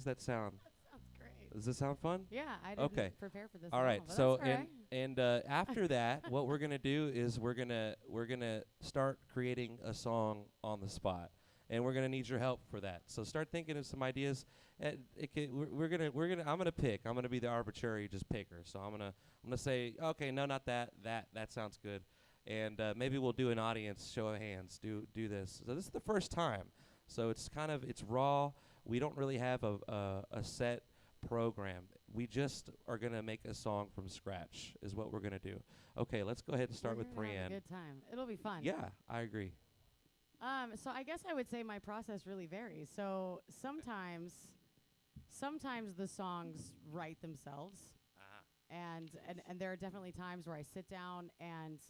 that sound? Sounds great. Does this sound fun? Yeah, I didn't Okay. prepare for this. All at right. but So that's all right. after that, what we're gonna do is we're gonna start creating a song on the spot, and we're gonna need your help for that. So start thinking of some ideas. We're gonna I'm gonna pick. I'm gonna be the arbitrary just picker. So I'm gonna say, okay, no, not that. That sounds good. And maybe we'll do an audience show of hands. Do this. So this is the first time. So it's raw. We don't really have a set program. We just are going to make a song from scratch is what we're going to do. Okay, let's go ahead and start We're with gonna have a Brianne. good time. It'll be fun. Yeah, I agree. So I guess I would say my process really varies. So sometimes the songs write themselves, and there are definitely times where I sit down and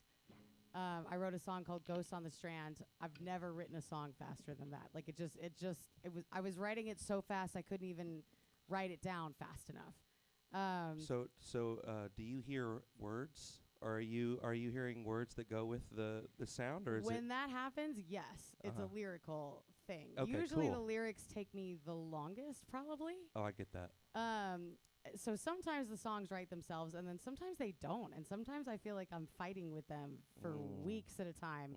I wrote a song called "Ghost on the Strand." I've never written a song faster than that. Like it was. I was writing it so fast I couldn't even write it down fast enough. So do you hear words? Or are you hearing words that go with the sound, or is when that happens, yes, it's a lyrical thing. Okay, Usually cool. the lyrics take me the longest, probably. Oh, I get that. So sometimes the songs write themselves, and then sometimes they don't. And sometimes I feel like I'm fighting with them for weeks at a time,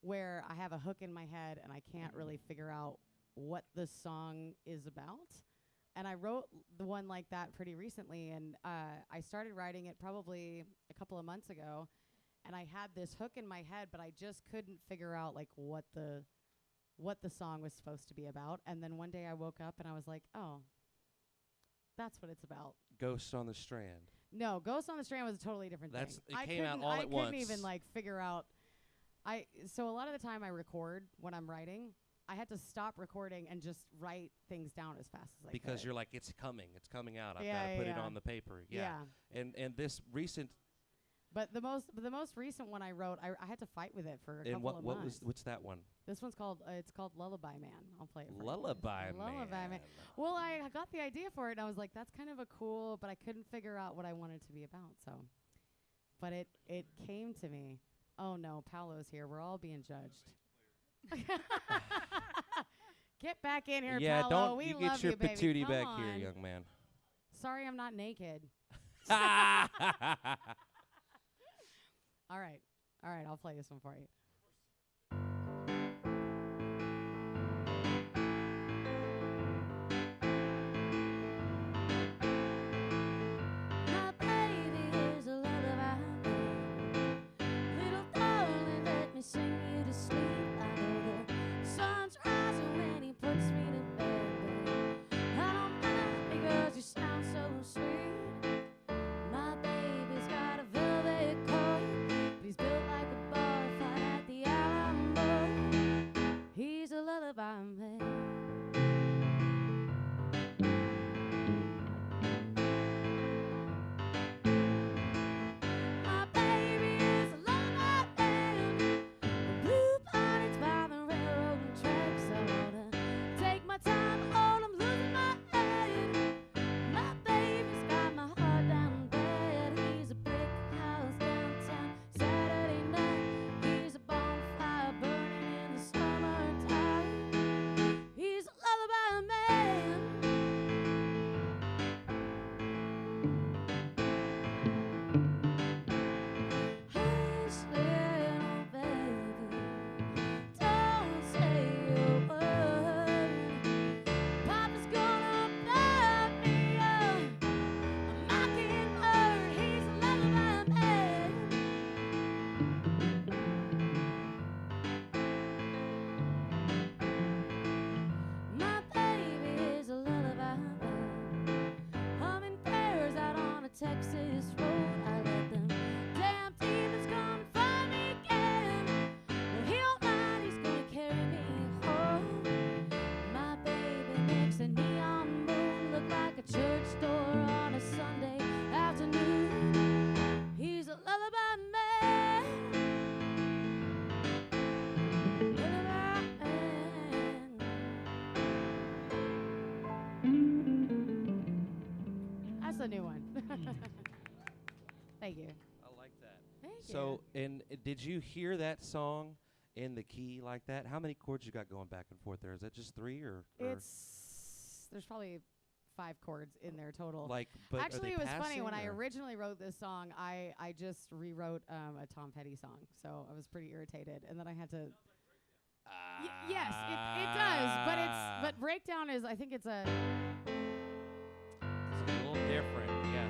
where I have a hook in my head and I can't really figure out what the song is about. And I wrote the one like that pretty recently, and I started writing it probably a couple of months ago, and I had this hook in my head, but I just couldn't figure out like what the song was supposed to be about. And then one day I woke up and I was like, oh, that's what it's about. Ghost on the Strand. No, Ghost on the Strand was a totally different thing. It came out all at once. I couldn't even like figure out. So a lot of the time I record when I'm writing. I had to stop recording and just write things down as fast as I could. Because you're like, it's coming out. I've got to put it on the paper. Yeah. And this recent. But the most recent one I wrote, I had to fight with it for a couple of months. What's that one? This one's called Lullaby Man. I'll play it for Lullaby you. Lullaby Man. Well, I got the idea for it, and I was like, that's kind of a cool, but I couldn't figure out what I wanted to be about. So, but it came to me. Oh no, Paolo's here. We're all being judged. Get back in here, yeah, Paolo. don't We you love get your you, baby. patootie Come back on. here, young man. Sorry, I'm not naked. All right, I'll play this one for you. My baby is a lullaby. Little darling, let me sing you to sleep. I know the sun's rising when he puts me to bed. I don't mind because you sound so sweet. My baby's got a velvet coat, but he's built like a bar fight at the Alamo. He's a lullaby man. My baby is a lullaby man. Blue bonnets by the railroad tracks. I wanna take my time, oh, I'm losing my head. My baby's got my heart down bad. He's a brick house downtown Saturday night. He's a bonfire burning in the summertime. He's a lullaby man. Hush, little baby, don't say a word. Papa's gonna burn me up. A mockingbird, he's a lullaby man. My baby is a lullaby man. Humming prayers out on a Texas road. I let them damn demons come and find me again. Well, he don't mind, he's gonna carry me home. My baby makes a neon moon look like a church door on a Sunday afternoon. He's a lullaby man. Lullaby man. That's a new one. Thank you. I like that. Thank So, and did you hear that song in the key like that? How many chords you got going back and forth there? Is that just three or? There's probably 5 chords in there total. Like, but actually, are they it was funny passing when I or- originally wrote this song. I just rewrote a Tom Petty song, so I was pretty irritated, and then I had to. Yes, it does, but breakdown is, I think it's a. It's a little different, yeah.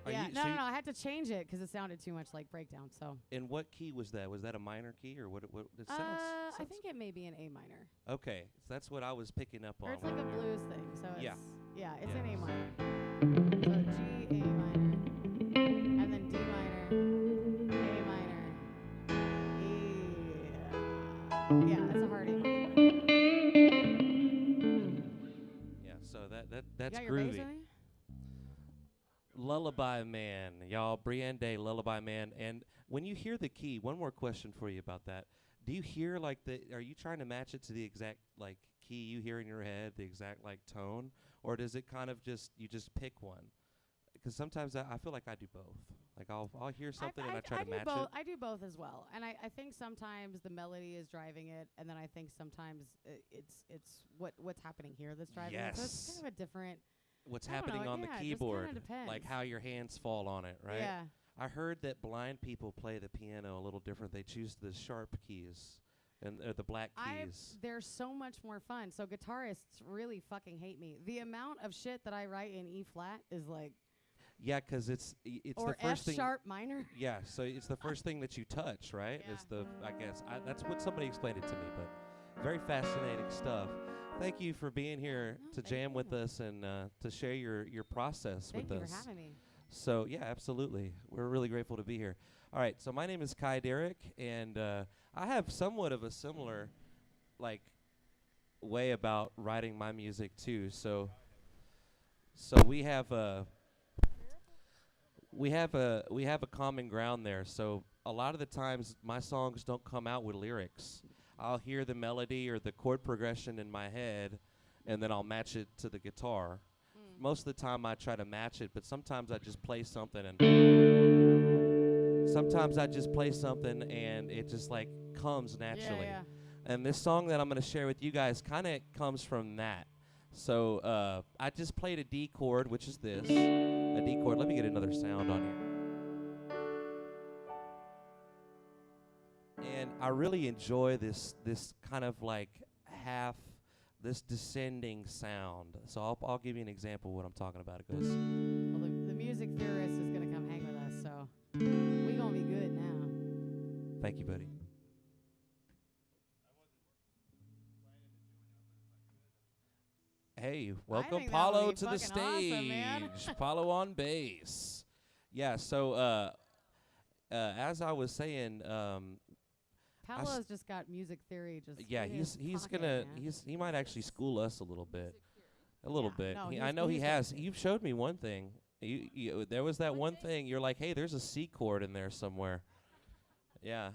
Yeah, no, I had to change it because it sounded too much like breakdown. So. In what key was that? Was that a minor key or what? It sounds. I think it may be an A minor. Okay, so that's what I was picking up on. Or it's like a blues thing, so it's it's Yeah. an A minor. So G, A minor, and then D minor, A minor, E. Yeah, that's a hard A minor. Yeah, so that's You got your bass groovy. with me? Lullaby Man, y'all. Brienne Day, Lullaby Man. And when you hear the key, one more question for you about that. Do you hear like are you trying to match it to the exact like key you hear in your head, the exact like tone? Or does it kind of you just pick one? Because sometimes I feel like I do both. Like I'll hear something and I try to match it. I do both as well. And I think sometimes the melody is driving it, and then I think sometimes it's what's happening here that's driving it. So it's kind of a different... What's happening on the keyboard, like how your hands fall on it, right? Yeah. I heard that blind people play the piano a little different. They choose the sharp keys and the black keys. They're so much more fun. So guitarists really fucking hate me. The amount of shit that I write in E flat is like... Yeah, because it's or the first F thing. sharp minor. Yeah, so it's the first thing that you touch, right? Yeah. It's I guess that's what somebody explained it to me, but very fascinating stuff. Thank you for being here to jam with us and to share your process with us. Thank you for having me. So, yeah, absolutely. We're really grateful to be here. All right, so my name is Kai Derrick, and I have somewhat of a similar, like, way about writing my music, too. So we have a common ground there. So a lot of the times my songs don't come out with lyrics. I'll hear the melody or the chord progression in my head, and then I'll match it to the guitar. Most of the time I try to match it, but sometimes I just play something and it just like comes naturally. Yeah. And this song that I'm going to share with you guys kind of comes from that. So I just played a D chord, which is this, a D chord. Let me get another sound on here. And I really enjoy this kind of like this descending sound. So I'll give you an example of what I'm talking about. It goes. Well, the music theorist is going to come hang with us, so we're going to be good now. Thank you, buddy. Hey, welcome Paulo to the stage. Awesome, Paulo on bass. Yeah, so as I was saying, Paulo's just got music theory. He might actually school us a little bit. A little bit. No, I know he has. You've showed me one thing. There was that one thing. You're like, hey, there's a C chord in there somewhere. Yeah.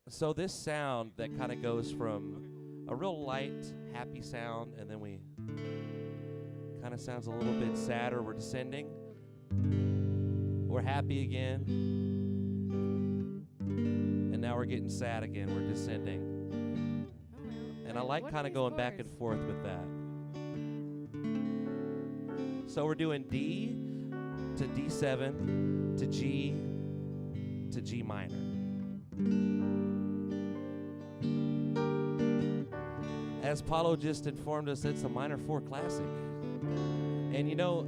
So this sound that kind of goes from a real light, happy sound, and then we kind of sounds a little bit sadder. We're descending. We're happy again. And now we're getting sad again. We're descending. And I like kind of going back and forth with that. So we're doing D to D7 to G to G minor. As Paulo just informed us, it's a minor 4 classic. And you know,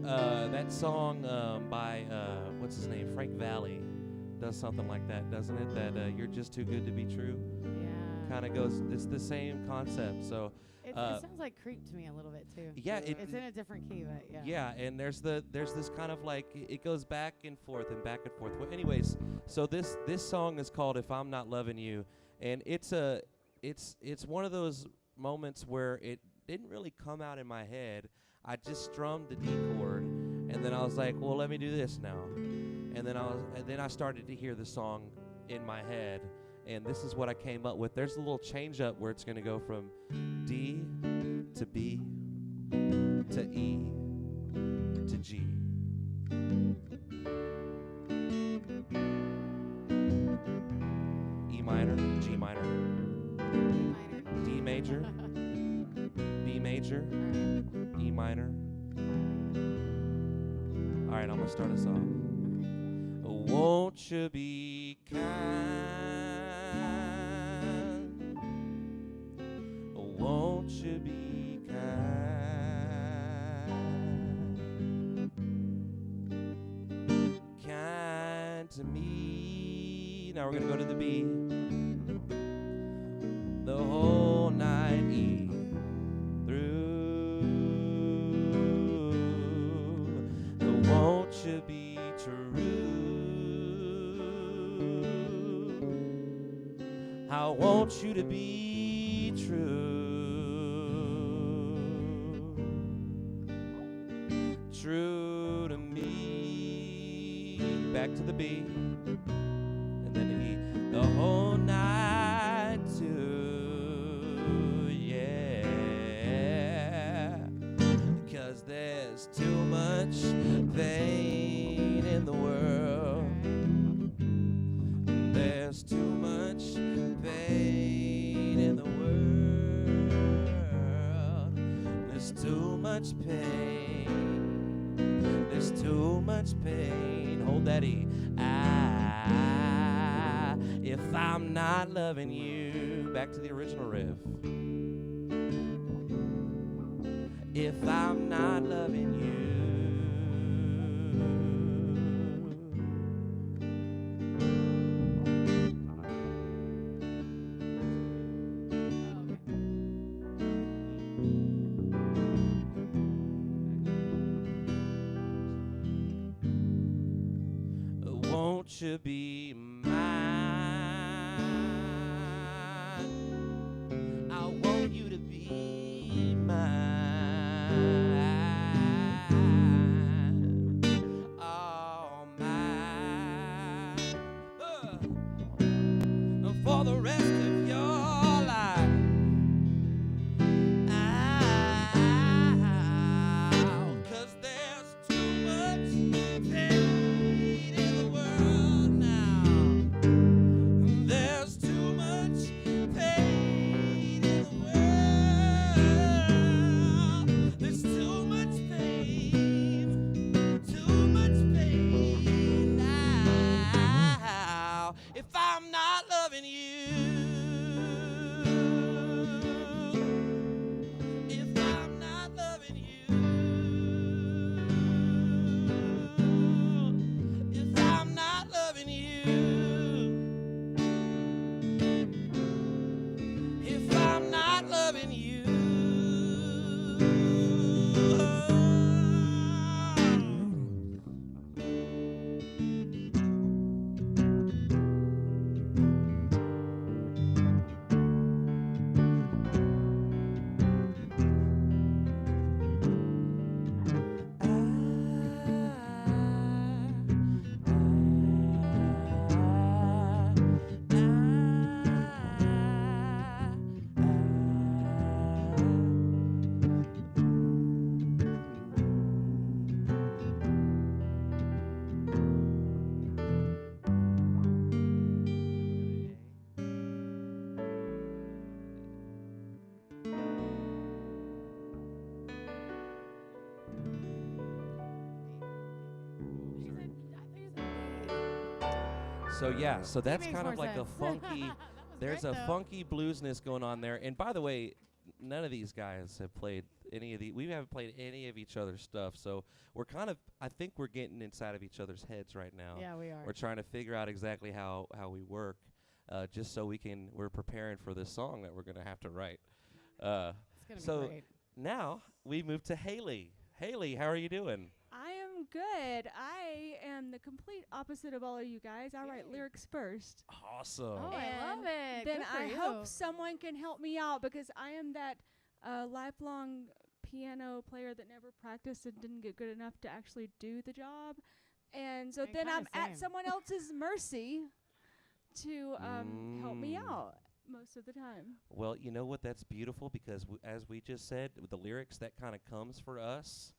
that song by, what's his name, Frank Valli, does something like that, doesn't it? That You're Just Too Good to Be True. Yeah. Kind of goes, it's the same concept. So it sounds like Creep to me a little bit too. Yeah, it's in a different key, but yeah. Yeah, and there's this kind of like it goes back and forth and back and forth. Well, anyways, so this song is called "If I'm Not Loving You," and it's one of those moments where it didn't really come out in my head. I just strummed the D chord, and then I was like, well, let me do this now. And then I started to hear the song in my head, and this is what I came up with. There's a little change up where it's going to go from D to B to E to G. E minor, G minor, D major, B major, Alright. E minor. All right, I'm gonna start us off. Won't you be kind? Won't you be kind? Kind to me. Now we're gonna go to the B. The whole night E through. Won't you be true? I want you to be true. True to me. Back to the B. And then the E. The whole night too. Yeah. Because there's too much pain in the world. There's too much pain in the world. There's too much pain. There's too much pain. Hold that E. If I'm not loving you. Back to the original riff. If I'm not loving you. Won't you be mine? I want you to be mine. Oh, mine. For the rest of your life. Cause there's too much pain in the world now. There's too much pain in the world. There's too much pain now. If I'm not loving you. If I'm not loving you. If I'm not loving you. If I'm not loving you. So yeah, so that's makes kind of more like a sense. funky. That was There's great, a though. funky bluesness going on there. And by the way, none of these guys have played any of the. We haven't played any of each other's stuff. So we're kind of. I think we're getting inside of each other's heads right now. Yeah, we are. We're trying to figure out exactly how we work, just so we're preparing for this song that we're gonna have to write. It's gonna so be great. now we move to Haley. Haley, how are you doing? I am good. I am the complete opposite of all of you guys. I write lyrics first. Awesome. Oh, I love And it. Then Good for I you. hope someone can help me out because I am that lifelong piano player that never practiced and didn't get good enough to actually do the job. And so I'm then kinda I'm at same. someone else's mercy to help me out most of the time. Well, you know what? That's beautiful because as we just said, with the lyrics, that kind of comes for us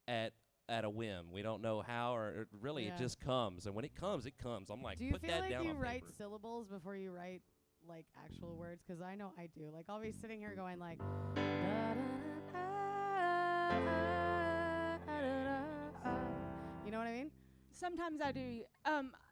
at a whim. We don't know how, or really, Yeah. it just comes. And when it comes, it comes. I'm like, Do you put feel that like down you on write paper. syllables before you write like actual words? 'Cause I know I do. Like I'll be sitting here going like, da da sometimes I do.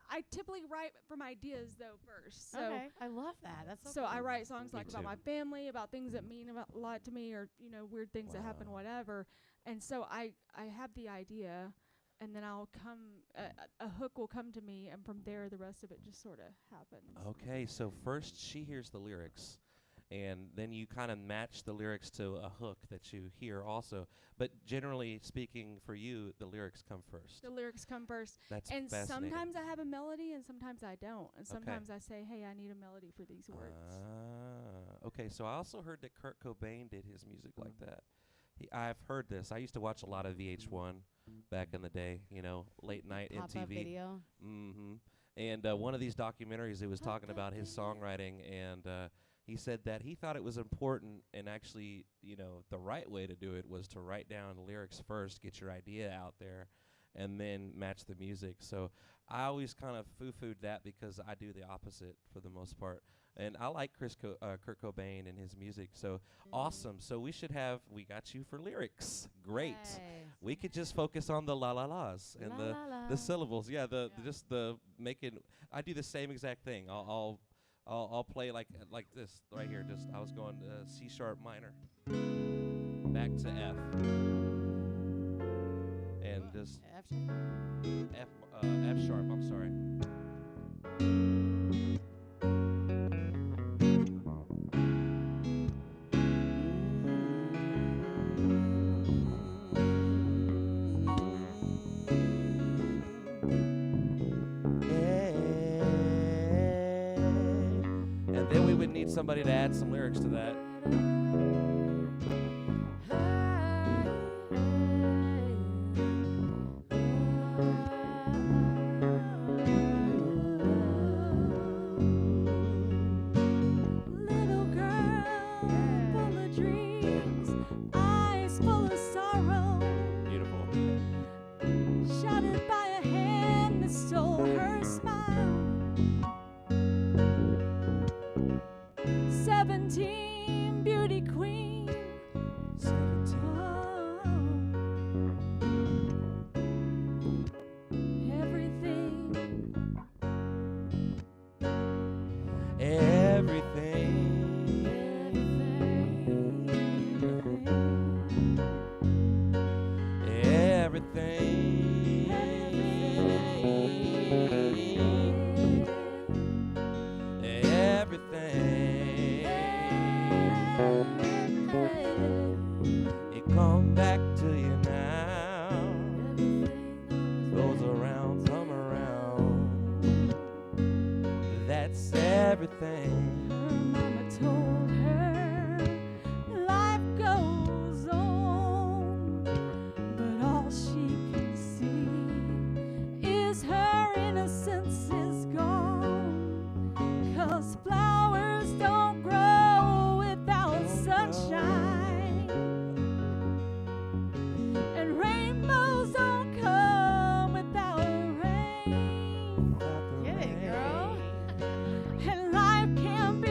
I typically write from ideas though first. So Okay, I love that. That's so I cool. write songs Me like about too. my family, about things that mean a lot to me, or weird things that happen, Wow. whatever. And so I have the idea, and then I'll come. A hook will come to me, and from there the rest of it just sort of happens. Okay, so first she hears the lyrics, and then you kind of match the lyrics to a hook that you hear also. But generally speaking, for you, the lyrics come first. The lyrics come first, That's and fascinating. sometimes I have a melody, and sometimes I don't. And sometimes I say, "Hey, I need a melody for these words." Okay, so I also heard that Kurt Cobain did his music like that. I've heard this. I used to watch a lot of VH1 back in the day, late night Pop-up MTV. video. Mm-hmm. And one of these documentaries, it was talking about his songwriting, and he said that he thought it was important, and actually, the right way to do it was to write down the lyrics first, get your idea out there, and then match the music. So I always kind of foo-fooed that because I do the opposite for the most part. And I like Kurt Cobain and his music. So awesome. So we got you for lyrics. Great. Yay. We could just focus on the la la la's and La the la la. the syllables. Yeah, Yeah. just the making. I do the same exact thing. I'll play like this right here. Just I was going C sharp minor, back to F, and just F sharp. F sharp. I'm sorry. And then we would need somebody to add some lyrics to that. Little girl, full of dreams, eyes full of sorrow, Beautiful. shattered by a hand that stole her smile. 17, beauty queen. 17. Oh. Everything. Everything. Everything. It come back to you now. Goes around, come around. That's everything. Her mama told her life goes on, but all she can see is her innocence is gone. 'Cause flowers don't grow without sunshine, and rainbows don't come without rain. Get it, girl. And life can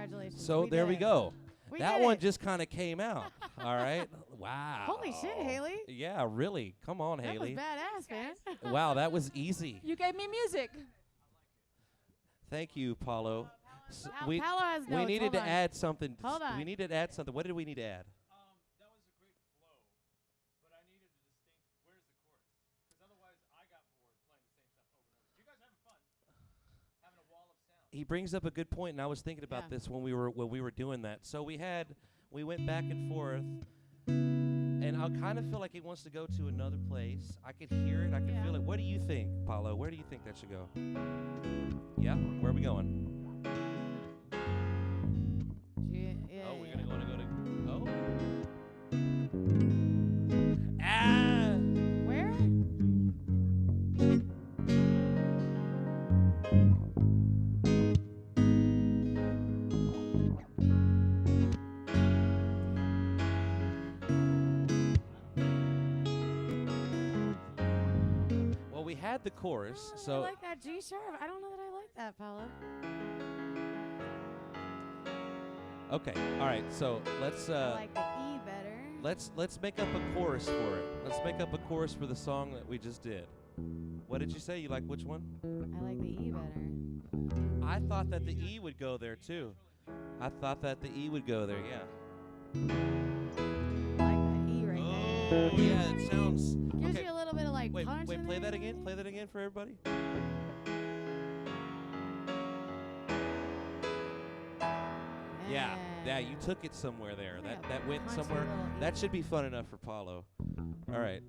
Congratulations. So there did we it. go. We That did one it. just kind of came out. All right. Wow. Holy shit, Haley. Yeah, really. Come on, That Haley. was badass, man. Wow, that was easy. You gave me music. Thank you, Paulo. Paolo has notes. we needed Hold to on. add something. Hold on. We needed to add something. What did we need to add? That was a great flow, but I needed a distinct. Where's the chorus? Because otherwise, I got bored playing the same stuff over and over. You guys are having fun, having a wall of sound. He brings up a good point, and I was thinking about this when we were doing that. So we went back and forth, and I kind of feel like he wants to go to another place. I could hear it. I could feel it. What do you think, Paulo? Where do you think that should go? Yeah, where are we going? We're gonna go to. Oh. Ah. Where? Well, we had the chorus, I so. like that G sharp. I don't know that I like that, Paolo. Okay. All right. So let's I like the E better. let's make up a chorus for it. Let's make up a chorus for the song that we just did. What did you say? You like which one? I like the E better. I thought that the E would go there too. I thought that the E would go there. Yeah. I like that E right Oh there. yeah, it sounds. Gives Okay. you a little bit of like Wait, punch. wait. in Play there. that again. Play that again for everybody. Yeah. Yeah. You took it somewhere there. Yeah, That went punchy somewhere. little E. That should be fun enough for Paulo. All right.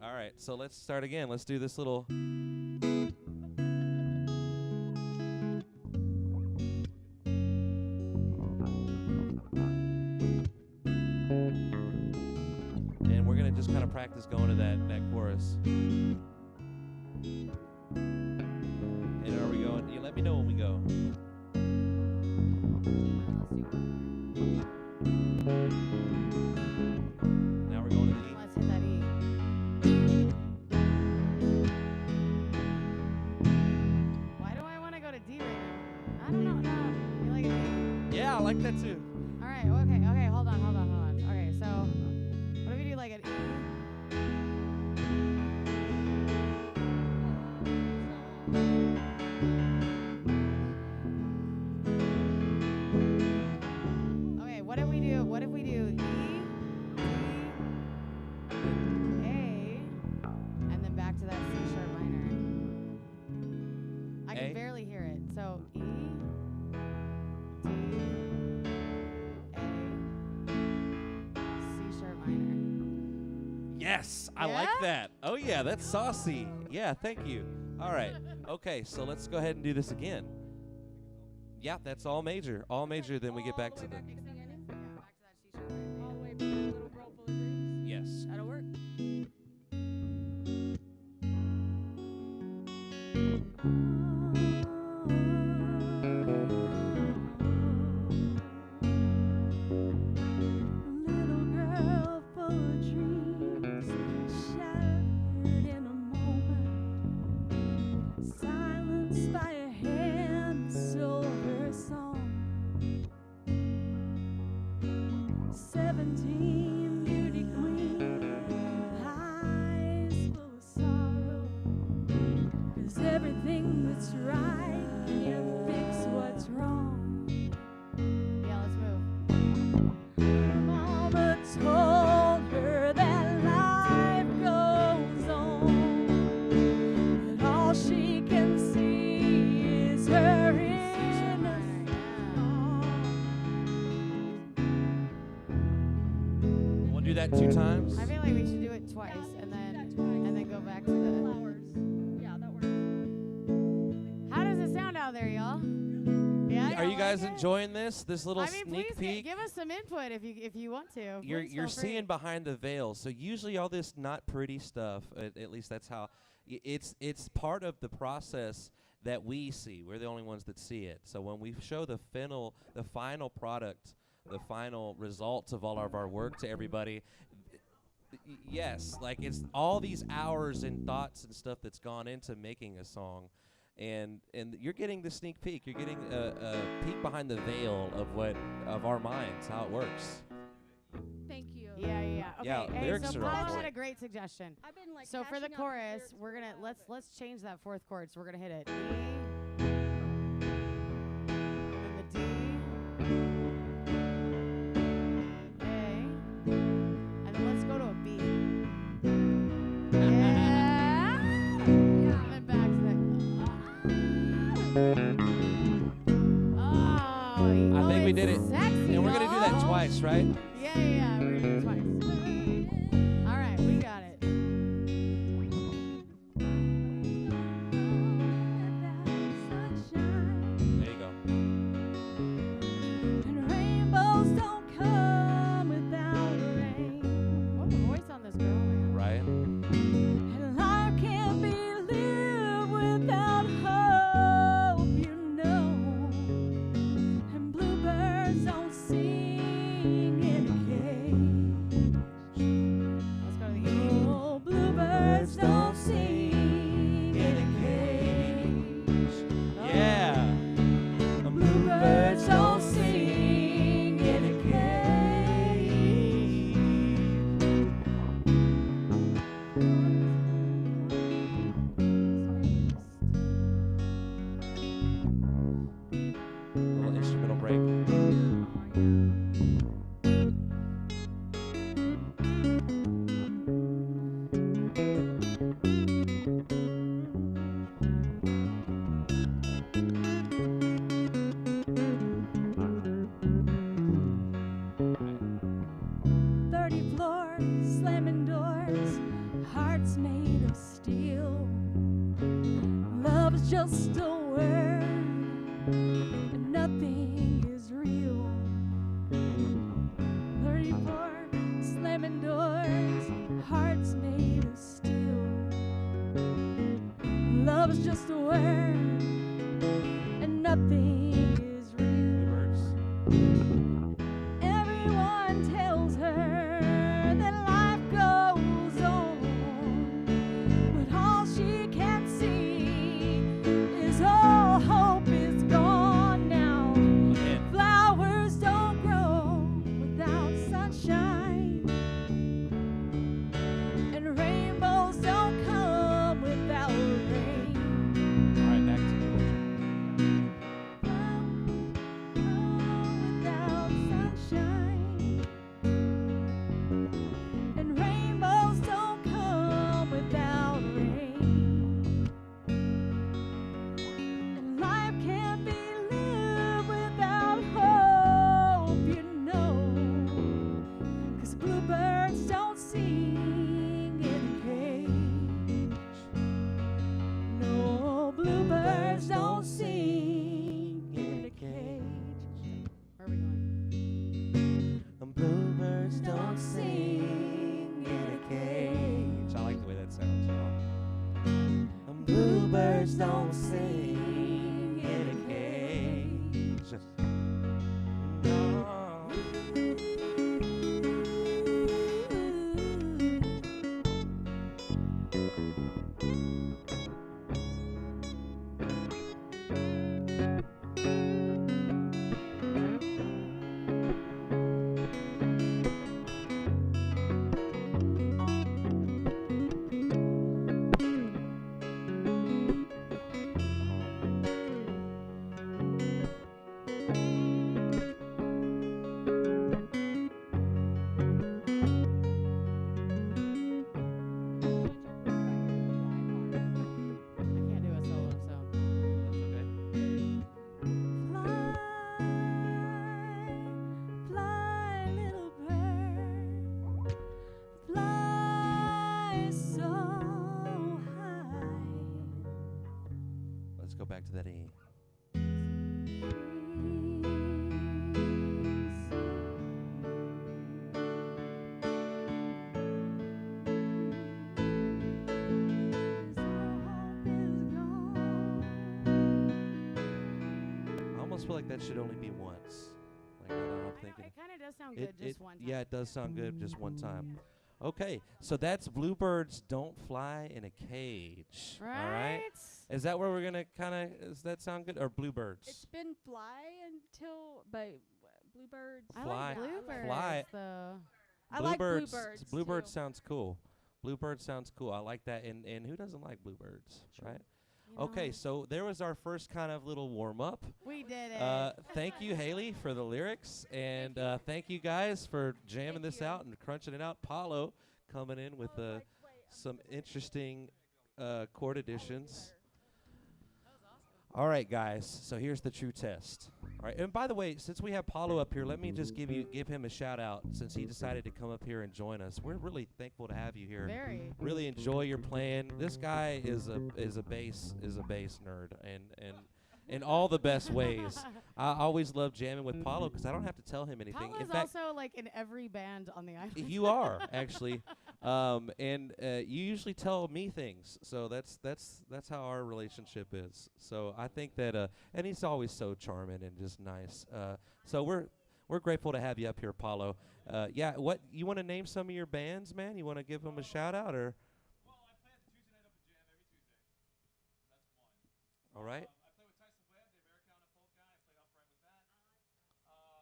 All right. So let's start again. Let's do this little. And we're gonna just kind of practice going to that chorus. And are we going? You let me know when we go. Now we're going to the E. Let's hit that E. Why do I want to go to D right now? I don't know. No. You like a D? Yeah, I like that too. All right. Okay. Hold on. Okay. So, what if we do like an E? Okay. What if we do E, D, A, and then back to that C sharp minor? I A? can barely hear it. So E, D, A, C sharp minor. Yes, I like Yeah? that. Oh yeah, that's saucy. Yeah, thank you. All right. Okay, so let's go ahead and do this again. Yeah, that's all major. All major, then we get back to the. Back to that C sharp minor. All the way back to Little Girl Full of Dreams. Yes. That'll work. Little girl full of dreams, shattered in a moment, silenced by a hand, stole her song. 17 beauty queen, eyes full of sorrow, 'cause everything that's right can't fix what's wrong. Yeah, let's move. Her mama told her that life goes on, but all she can see is her C sharp minor. innocent Yeah. We'll do that 2 times. I feel like we should do it twice and then go back to the. Flowers. Yeah, that works. How does it sound out there, y'all? Yeah. Are y'all you guys like it? enjoying this? This little I mean, sneak please peek. give us some input if you want to. You're Please feel free. seeing behind the veil. So usually all this not pretty stuff. At least that's how. It's part of the process that we see. We're the only ones that see it. So when we show the final product, the final results of all of our work to everybody. Yes, like it's all these hours and thoughts and stuff that's gone into making a song, and you're getting the sneak peek. You're getting a peek behind the veil of our minds, how it works. Thank you. Yeah. Okay. Yeah, Hey, lyrics so are on Posh had point. a great suggestion. I've been like. So for the hashing out chorus, lyrics we're for a gonna while, let's but- change that fourth chord. So we're gonna hit it. E, and the D, A, and then let's go to a B. Yeah. And then back to that. Oh, I think we it's did it. sexy, And we're gonna do that y'all. twice, right? Yeah. We're gonna do it twice. All right, we got it. There you go. And rainbows don't come without rain. What a voice on this girl, man. Right? And life can't be lived without hope, you know. And bluebirds don't sing in a cage. Let's go to the E. Oh, bluebirds don't sing in a cage. Yeah. Bluebirds don't sing in a Little instrumental break. cage. 30 floors, slamming doors, hearts made of steel. Love's just a word, and nothing is real. 34 slamming doors, hearts made of steel. Love's just a word, and nothing is real. Bluebirds. Everyone tells her that life goes on, but all she can see is all hope is gone now. Again. Flowers don't grow without sunshine, and rainbows don't come without rain. All right, back to the original. Without sunshine, and rainbows don't come without rain, and life can't be lived without hope, you know, 'cause bluebirds don't sing in a cage. No, bluebirds don't sing in a cage. Where are we going? Bluebirds Don't sing in a cage. I like the way that sounds, y'all. Bluebirds don't sing in a cage. No. I can't do a solo, so. Fly, fly, little bird, fly so high. Let's go back to that E. I almost feel like that should only be once. Like, I don't know, I'm I know, thinking. it kind of does sound good just one time. Yeah, it does sound good just one time. Okay, so that's Bluebirds Don't Fly in a Cage. All right. Is that where we're going to kind of, does that sound good? Or Bluebirds? It's been fly until, but bluebirds. I Fly. like bluebirds, Fly. though. I like bluebirds. Bluebirds too. sounds cool. Bluebirds sounds cool. I like that. And who doesn't like bluebirds, right? You Okay, know, so there was our first kind of little warm-up. we did it. Thank you, Haley, for the lyrics. And thank you guys for jamming Thank this you. out and crunching it out. Paulo coming in with some interesting chord additions. All right, guys. So here's the true test. All right. And by the way, since we have Paulo up here, let me just give him a shout out since he decided to come up here and join us. We're really thankful to have you here. Very. Really enjoy your playing. This guy is a bass nerd and in all the best ways. I always love jamming with Paulo because I don't have to tell him anything. Paolo's In fact, also like in every band on the island. you are actually, and you usually tell me things. So that's how our relationship is. So I think that, and he's always so charming and just nice. So we're grateful to have you up here, Paulo. Yeah, what you want to name some of your bands, man? You want to give them a shout out or? Well, I play at the Tuesday night open jam every Tuesday. That's one. All right. I play with Tyson Webb, the Americana folk guy. I played upright with that.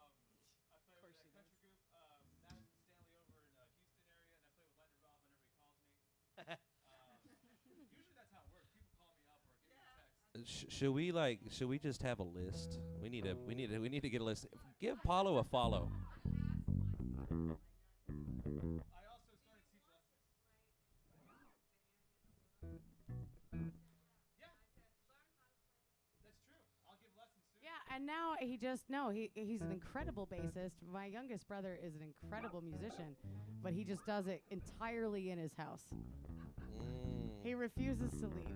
I play with that country group, Madison Stanley over in Houston area, and I play with Leonard Robb whenever he calls me. Usually that's how it works. People call me up or give me a text. Should we just have a list? We need to get a list. Give Paulo a follow. I also started to teach lessons. Yeah. That's true. I'll give lessons soon. Yeah, and now he's an incredible bassist. My youngest brother is an incredible musician, but he just does it entirely in his house. He refuses to leave.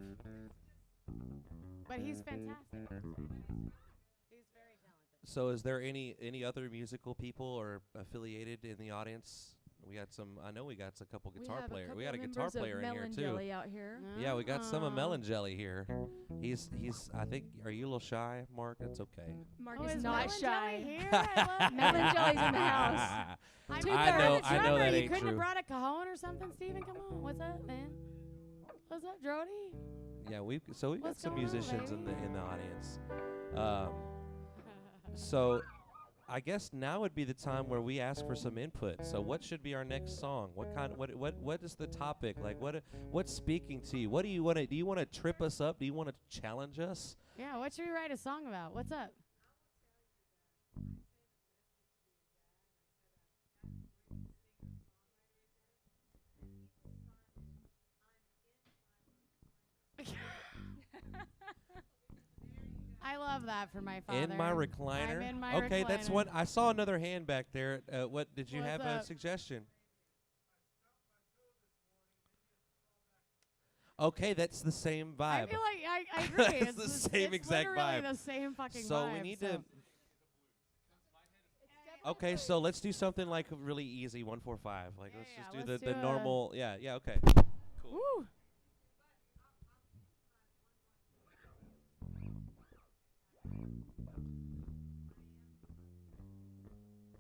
But he's fantastic. He's very talented. So is there any other musical people or affiliated in the audience? We got some. I know we got a couple guitar players. We got a guitar player in here too. Jelly out here. Yeah, we got some of Ah. Melon Jelly here. He's. I think. Are you a little shy, Mark? That's okay. Mark Oh, is is not Melon shy. Jelly here? I love Melon that. Jelly's in the house. I'm Two I know. thirds. I know that You ain't couldn't have true. brought a cajon or something, Steven? Come on. What's up, man? What's up, Jody? Yeah, we've got What's some going on, musicians in baby? the audience. So I guess now would be the time where we ask for some input. So what should be our next song? What is the topic? Like what's speaking to you? What do you want to do? You want to trip us up? Do you want to challenge us? Yeah, what should we write a song about? What's up? I love that for my father. In my recliner. I'm in my okay, that's recliner. one. I saw another hand back there. What did you What's have up? a suggestion? Okay, that's the same vibe. I feel like I agree. It's the same exact literally vibe. the same fucking So vibe. we need to. Okay, so let's do something like really easy, 1-4-5. Like Yeah, let's yeah, just do let's the do a- normal. Yeah, okay. Cool. Woo.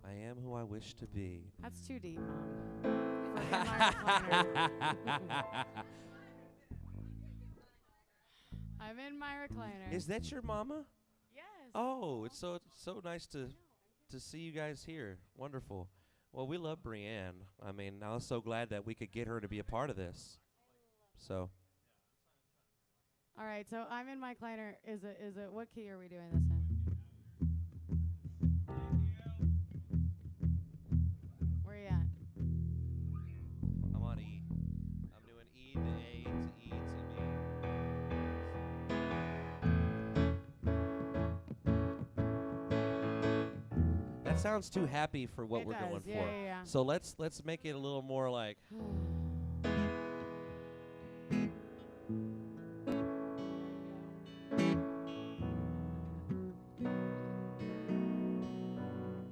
I am who I wish to be. That's too deep, Mom. For in my recliner. I'm in my recliner. Is that your mama? Yes. Oh, it's so nice to see you guys here. Wonderful. Well, we love Brienne. I mean, I was so glad that we could get her to be a part of this. So, All right, so I'm in my recliner. Is it what key are we doing this in? Where you at? I'm on E. I'm doing E to A to E to B. That sounds too happy for what It we're does, going yeah, for. yeah, yeah. So let's make it a little more like.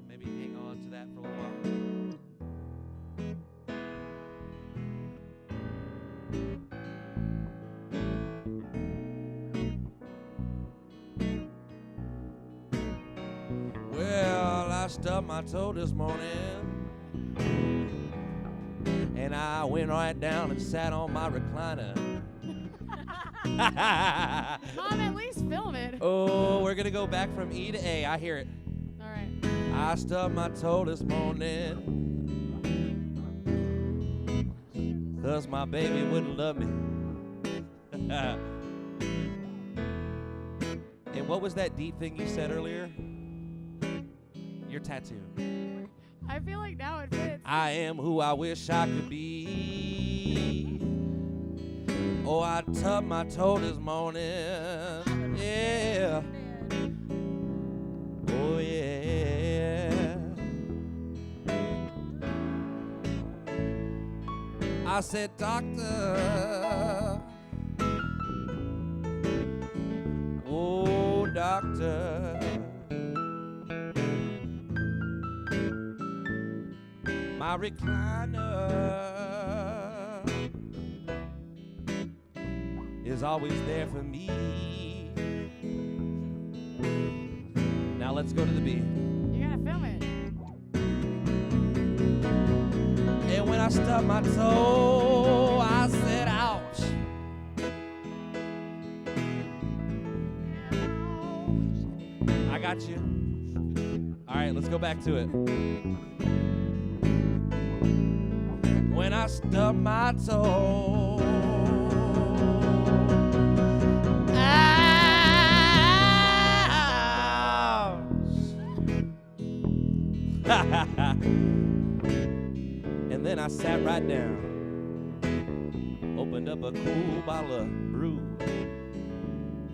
Maybe hang on to that for a little while. Well, I stubbed my toe this morning, and I went right down and sat on my recliner. Mom, at least film it. Oh, we're gonna go back from E to A. I hear it. All right. I stubbed my toe this morning 'cause my baby wouldn't love me. And what was that deep thing you said earlier? Your tattoo. I feel like now it fits. I am who I wish I could be. Oh, I tubbed my toe this morning. Yeah. Oh, yeah. I said, doctor. Oh, doctor. My recliner is always there for me. Now let's go to the beat. You gotta film it. And when I stubbed my toe, I said, ouch. I got you. All right, let's go back to it. When I stubbed my toe, and then I sat right down, opened up a cool bottle of brew,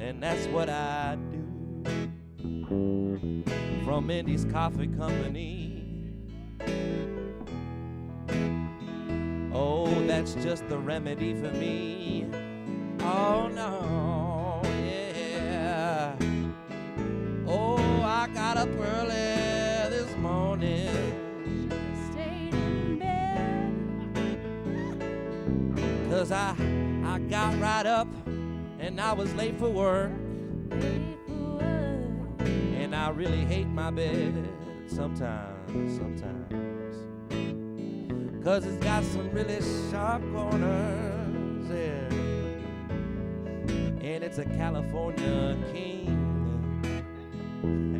and that's what I do. From Indy's Coffee Company. Oh, that's just the remedy for me. Oh no, yeah. Oh, I got up early this morning. Stayed in bed. 'Cause I got right up and I was late for work. Late for work. And I really hate my bed sometimes. 'Cause it's got some really sharp corners, yeah. And it's a California king.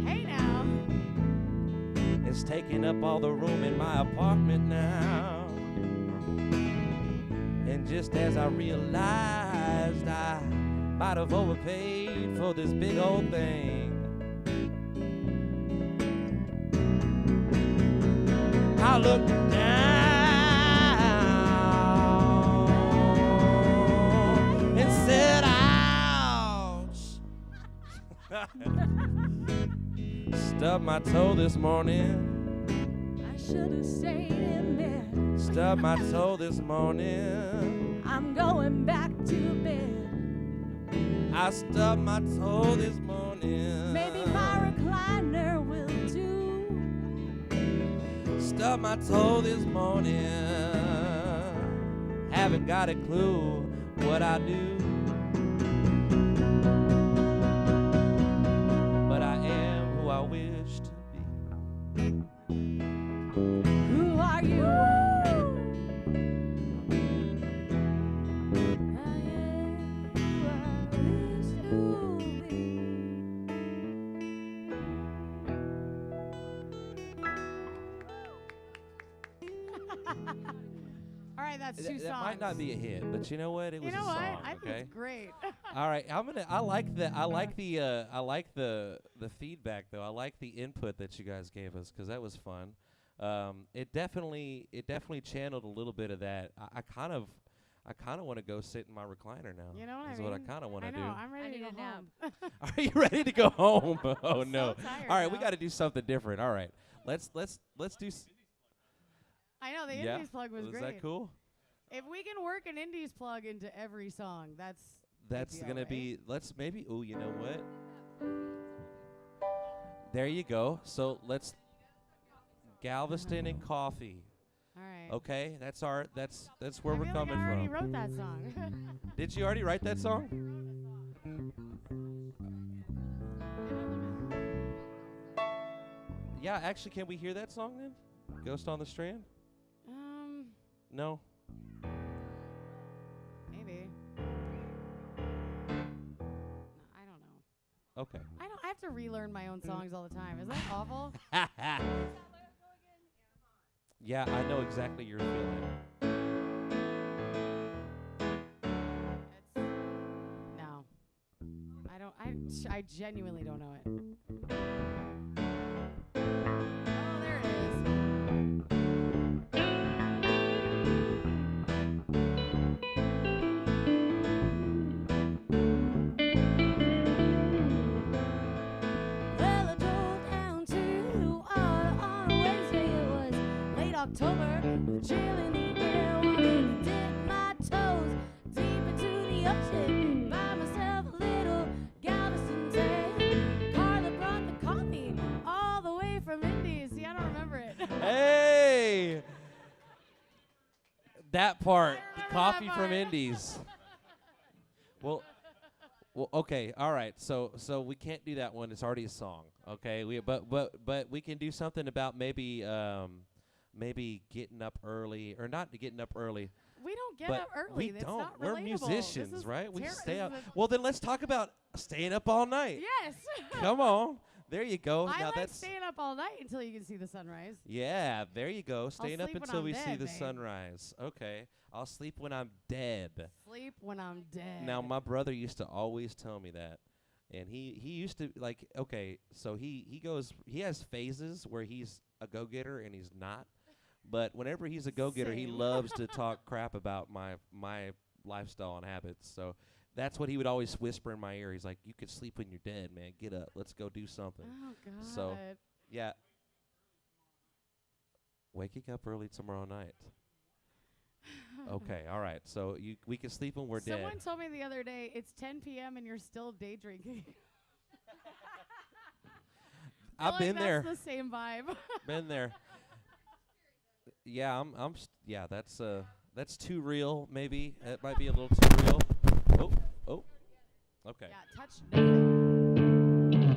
Hey now. It's taking up all the room in my apartment now. And just as I realized I might have overpaid for this big old thing, I looked down and said, ouch. Stubbed my toe this morning. I should have stayed in bed. Stubbed my toe this morning. I'm going back to bed. I stubbed my toe this morning. Maybe my recliner will do. Stubbed my toe this morning. Haven't got a clue what I do. But I am who I wish to be. Who are you? All right, that's two songs. That might not be a hit, but you know what? It was You know a what? song. I think Okay. it's great. All right. I like the feedback though. I like the input that you guys gave us because that was fun. It definitely channeled a little bit of that. I kind of want to go sit in my recliner now. You know what I is mean? what I kind of want I to know. do. I'm ready to need go a nap. home. Are you ready to go home? Oh no! So tired All right, we now. got to do something different. All right, let's do. I know the Yeah? Indies plug was Is great. that cool? If we can work an Indies plug into every song, that's That's deal, gonna right? be. Let's maybe. Oh, you know what? There you go. So let's Galveston and coffee. all right. Okay, that's where I we're feel coming like I already from. wrote that song. Did you already write that song? Yeah, actually, can we hear that song then? Ghost on the Strand? um, No. Okay. I have to relearn my own songs all the time. Is that awful? Yeah, I know exactly your feeling. It's, no. I don't. I genuinely don't know it. Oh, there it is. Well, I drove down to on a Wednesday. It was late October. The chill in the air wanted to dip my toes deep into the ocean. Buy myself a little Galveston tan. Carla brought the coffee all the way from Indies. See, I don't remember it. Hey! That part, I the remember coffee that from part. Indies. Well, okay, all right. So we can't do that one. It's already a song. Okay, but we can do something about maybe getting up early or not getting up early. We don't get But up early. we That's don't. not We're relatable. This musicians, is right? We stay this up. is Well, then let's talk about staying up all night. yes. Come on. There you go. I now like that's staying up all night until you can see the sunrise. yeah. There you go. Staying up sleep when until I'm we see dead, the babe. sunrise. Okay. I'll sleep when I'm dead. Sleep when I'm dead. Now my brother used to always tell me that, and he used to like. Okay, so he has phases where he's a go getter and he's not, but whenever he's a go getter, he Same. loves to talk crap about my lifestyle and habits. So that's what he would always whisper in my ear. He's like, "You could sleep when you're dead, man. Get up. Let's go do something." Oh God. So yeah. Waking up early tomorrow night. Okay, all right. So we can sleep when we're Someone dead. told me the other day it's 10 p.m. and you're still day drinking. I I've feel been like there. That's the same vibe. Been there. Yeah, that's too real. Maybe it might be a little too real. Oh. Okay. Yeah, touch nothing.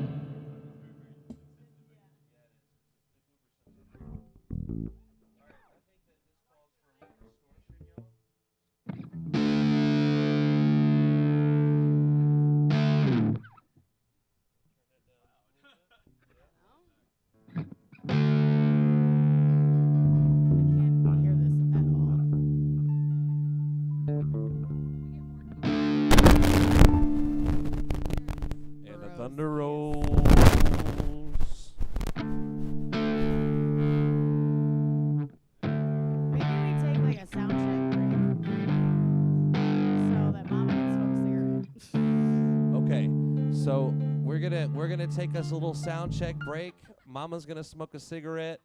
I can't hear this at all. And the Ferocious. thunder rolls. Maybe we take like a sound check break so that Mama can smoke a cigarette. Okay, so we're gonna take us a little sound check break. Mama's gonna smoke a cigarette,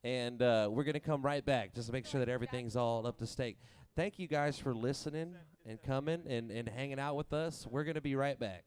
and we're gonna come right back just to make sure that everything's all up to stake. Thank you guys for listening and coming and hanging out with us. We're gonna be right back.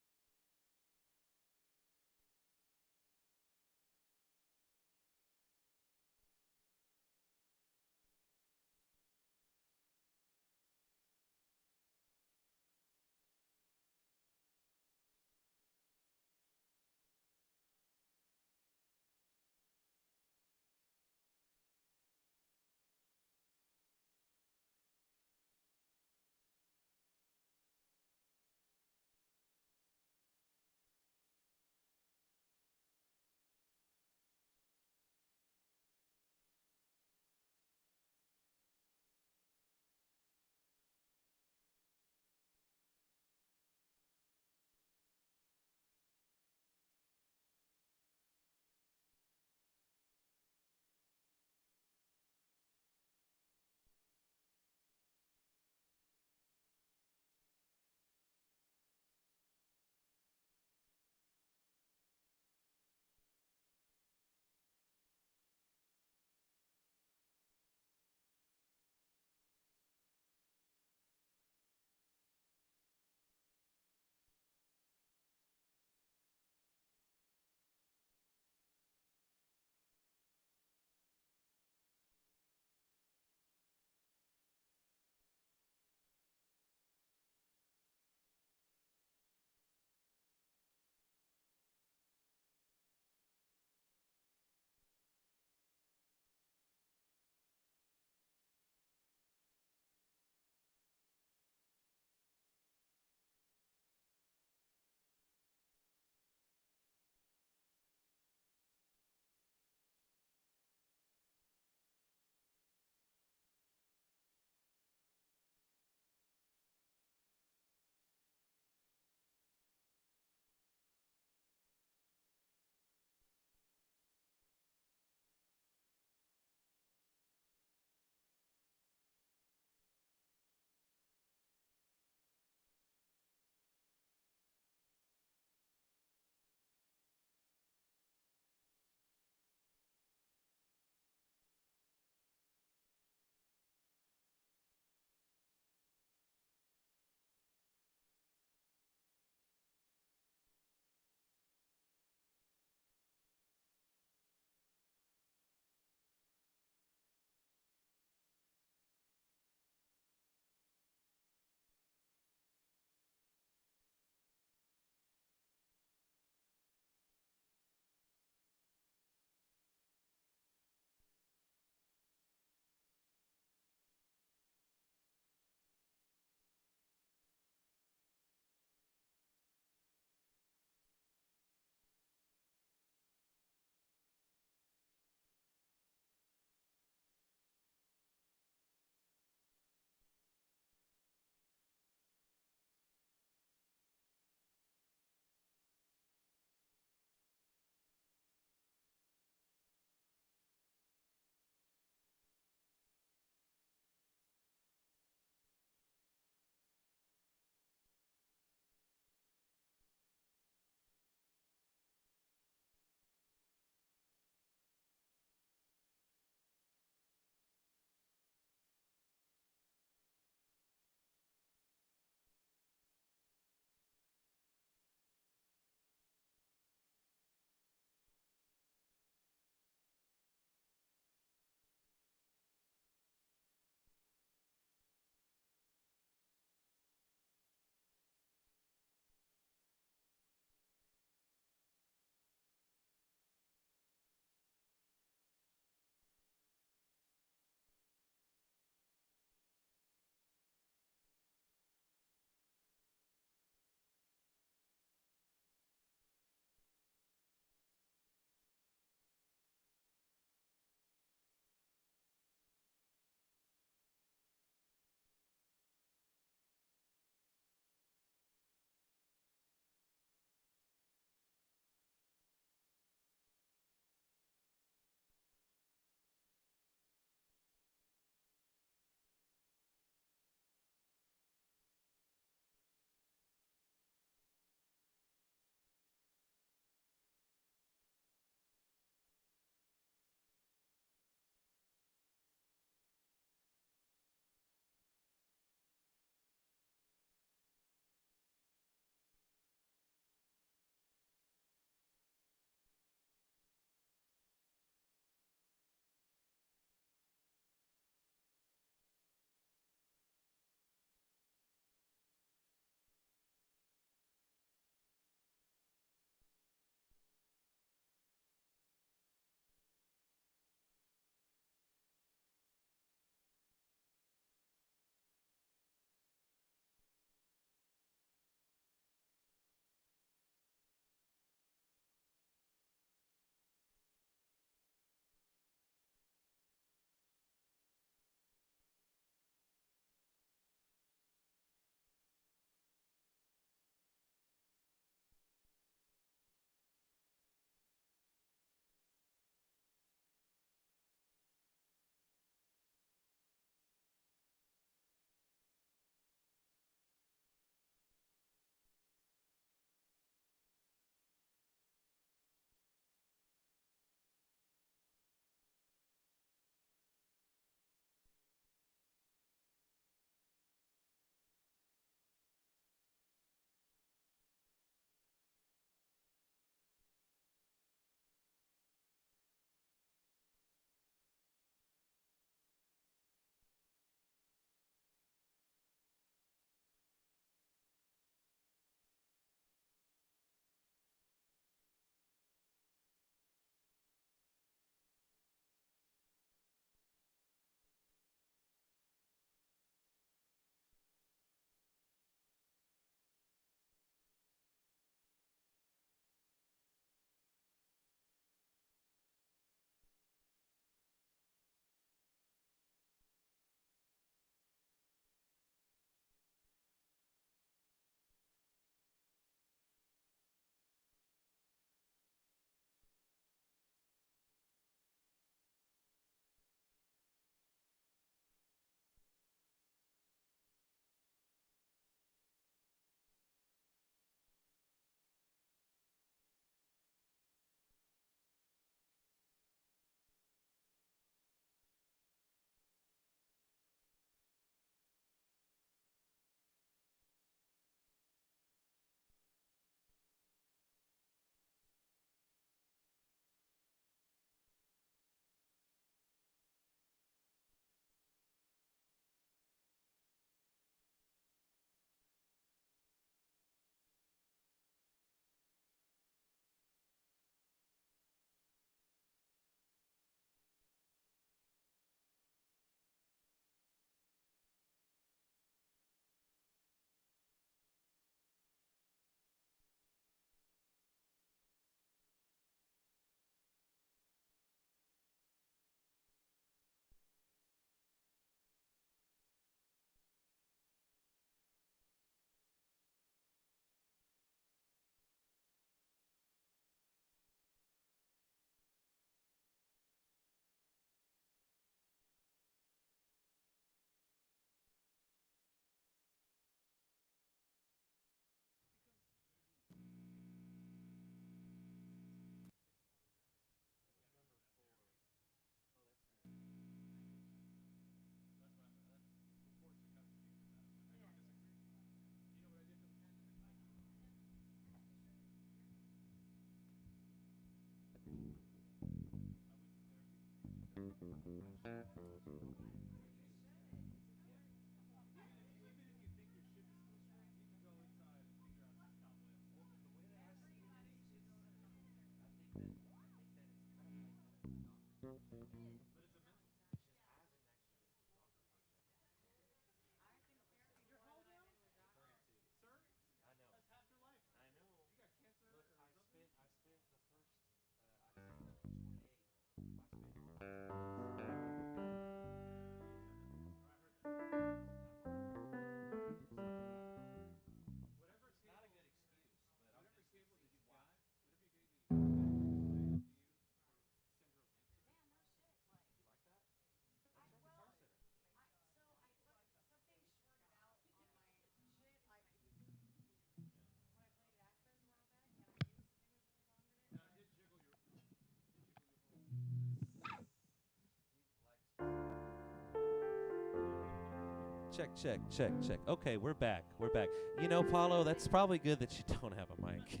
Check, check, check, check. Okay, we're back. We're back. You know, Paulo, that's probably good that you don't have a mic.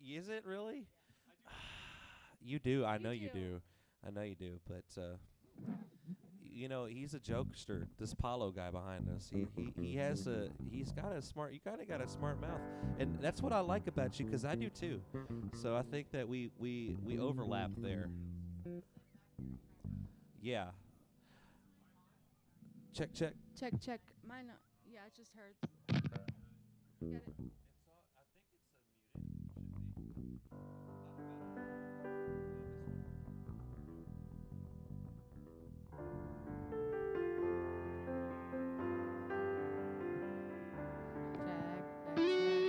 Is it really? You do. I know you do. I know you do. But you know, he's a jokester. This Paulo guy behind us. He's got a smart. You kind of got a smart mouth, and that's what I like about you, 'cause I do too. So I think that we overlap there. Yeah. Check, check. Check, check. Mine, yeah, it just hurts. Get it? It's all, I think it's muted.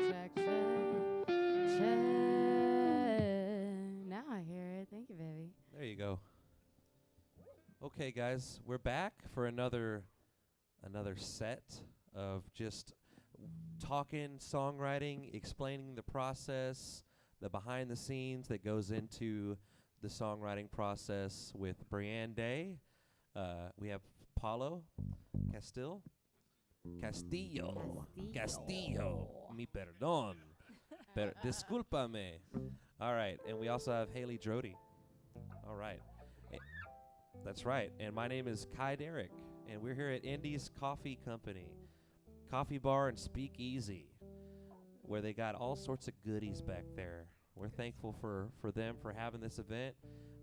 Check, check, check, check, check. Now I hear it. Thank you, baby. There you go. Okay, guys, we're back for another set of just talking, songwriting, explaining the process, the behind the scenes that goes into the songwriting process with Brianne Day. We have Paulo Castillo. Castillo. Mi perdón. Discúlpame. All right, and we also have Haley Drody. All right. That's right. And my name is Kai Derrick, and we're here at Indy's Coffee Company, Coffee Bar and Speakeasy, where they got all sorts of goodies back there. We're thankful for them for having this event.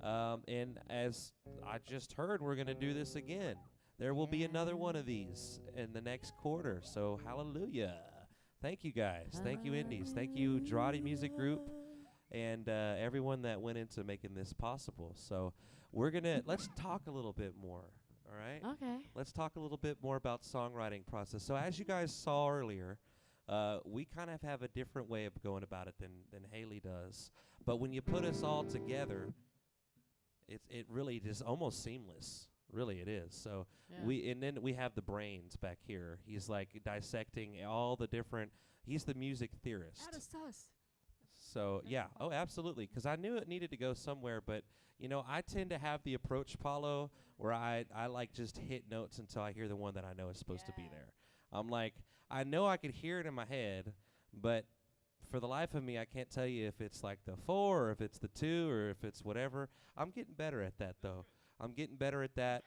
And as I just heard, we're going to do this again. There will be another one of these in the next quarter. So hallelujah. Thank you, guys. Thank you, Indies. Thank you, Drody Music Group, and everyone that went into making this possible. So let's talk a little bit more, all right? Okay. Let's talk a little bit more about songwriting process. So as you guys saw earlier, we kind of have a different way of going about it than Haley does. But when you put us all together, it really is almost seamless. Really, it is. So then we have the brains back here. He's like dissecting all the different. He's the music theorist. Add a sus. So yeah, oh absolutely, because I knew it needed to go somewhere, but you know I tend to have the approach, Paulo, where I like just hit notes until I hear the one that I know is supposed to be there. I'm like, I know I could hear it in my head, but for the life of me, I can't tell you if it's like the 4 or if it's the 2 or if it's whatever. I'm getting better at that though. I'm getting better at that.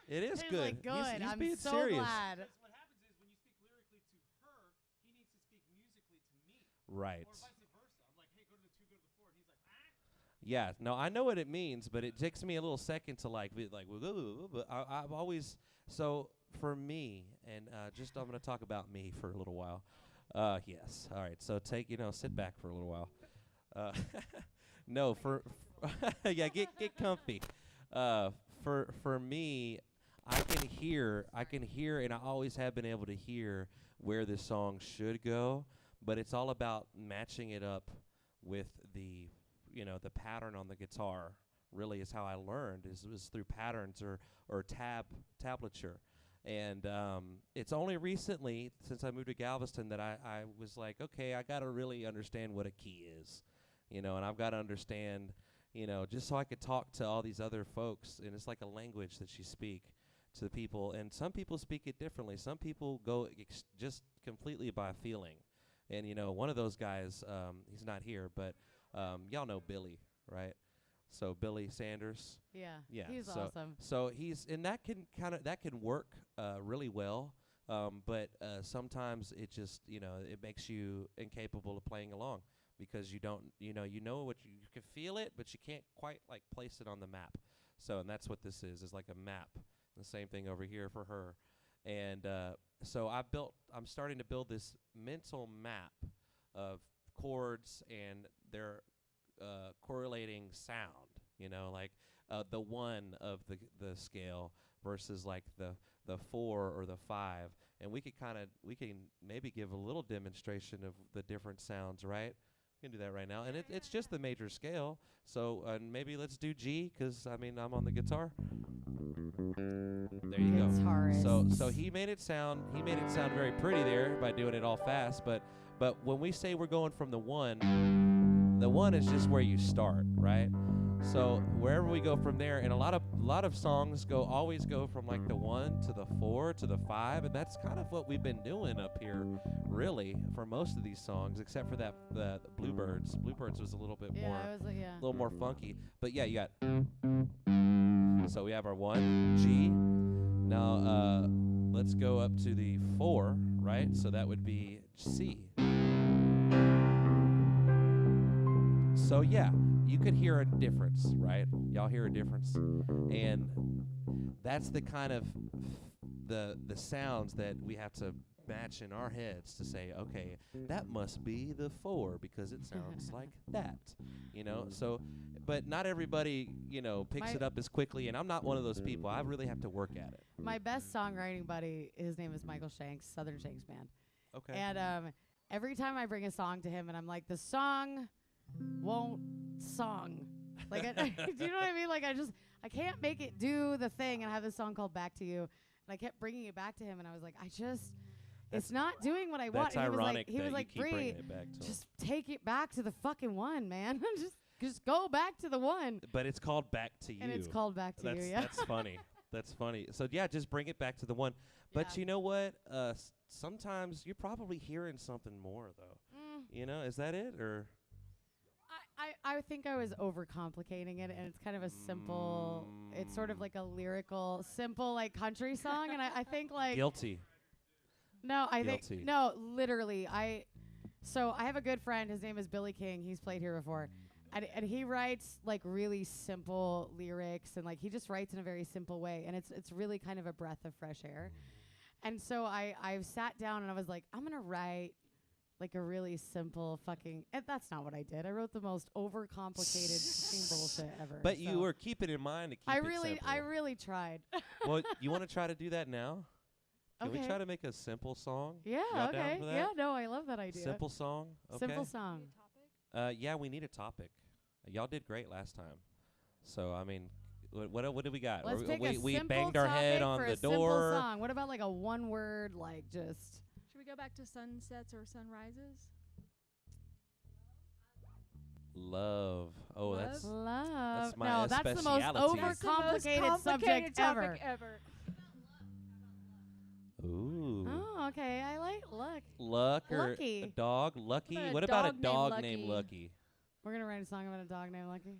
It is He's good. like, good. He's I'm being so serious. glad. Because what happens is when you speak lyrically to her, he needs to speak musically to me. Right. Or vice versa. I'm like, hey, go to the 2, go to the 4. And he's like, ah. Yeah, no, I know what it means, but it takes me a little second to like, but I've always, so for me, and just I'm going to talk about me for a little while. Yes, all right, so sit back for a little while. No, yeah, get comfy. For me, I can hear, and I always have been able to hear where this song should go, but it's all about matching it up with the pattern on the guitar. Really is how I learned, was through patterns or tablature. And it's only recently, since I moved to Galveston, that I was like, okay, I got to really understand what a key is, and I've got to understand, just so I could talk to all these other folks. And it's like a language that you speak to the people. And some people speak it differently. Some people go just completely by feeling. And, one of those guys, he's not here, but Y'all know Billy, right? So Billy Sanders. Yeah. Yeah, He's so awesome. So and that can work really well, but sometimes it just it makes you incapable of playing along because you don't you know what you can feel it, but you can't quite like place it on the map. So and that's what this is like a map. The same thing over here for her, and so I'm starting to build this mental map of chords and their correlating sound. Like the 1 of the scale versus like the 4 or the 5, and we can maybe give a little demonstration of the different sounds, right? We can do that right now, and it's just the major scale. So maybe let's do G, 'cause I mean I'm on the guitar. There you go. Guitarist. So he made it sound very pretty there by doing it all fast, but when we say we're going from the 1, the 1 is just where you start, right? So wherever we go from there, and a lot of songs always go from like the 1 to the 4 to the 5, and that's kind of what we've been doing up here, really, for most of these songs, except for the Bluebirds. Bluebirds was a little bit more, I was like, a little more funky. But yeah, you got. So we have our 1 G. Now let's go up to the 4, right? So that would be C. So yeah, you could hear a difference, right? Y'all hear a difference, and that's the kind of the sounds that we have to match in our heads to say, okay, that must be the 4 because it sounds like that, So, but not everybody, picks it up as quickly, and I'm not one of those people. I really have to work at it. My best songwriting buddy, his name is Michael Shanks, Southern Shanks Band. Okay. And every time I bring a song to him and I'm like, the song won't song. Like, do you know what I mean? Like, I can't make it do the thing. And I have this song called Back to You. And I kept bringing it back to him. And I was like, it's not doing what I want. That's And ironic he was like, you keep bringing Bree, it back to him. just take it back to the fucking 1, man. just go back to the 1. But it's called Back to You. And it's called Back to You, yeah. That's funny. That's funny. So yeah, just bring it back to the 1. But Yeah. you know what? Sometimes you're probably hearing something more, though. Is that it, or? I think I was overcomplicating it, and it's kind of a simple, it's sort of like a lyrical, simple, like, country song, and I think, like... Guilty. No, I Guilty. think... No, literally, So I have a good friend, his name is Billy King, he's played here before, and he writes, like, really simple lyrics, and, like, he just writes in a very simple way, and it's really kind of a breath of fresh air. And so I sat down, and I was like, I'm going to write... like a really simple fucking... And that's not what I did. I wrote the most overcomplicated fucking bullshit ever. But you were keeping in mind to keep it simple. I really tried. Well, you want to try to do that now? Can we Okay. try to make a simple song? Yeah, Y'all down okay. for that? Yeah, no, I love that idea. Simple song? Okay. Simple song. Yeah, we need a topic. Y'all did great last time. So, I mean, what do we got? Let's pick a we simple banged our head topic on for the a simple door. song. What about like a one word, like just... Should we go back to sunsets or sunrises? Love. Oh, Love? that's Love. my No, that's the most speciality. That's the most overcomplicated subject topic ever. ever. ooh. Oh, okay. I like luck. Luck or Lucky. a dog? Lucky. What about a What about a dog dog named named Lucky? Lucky? We're gonna write a song about a dog named Lucky.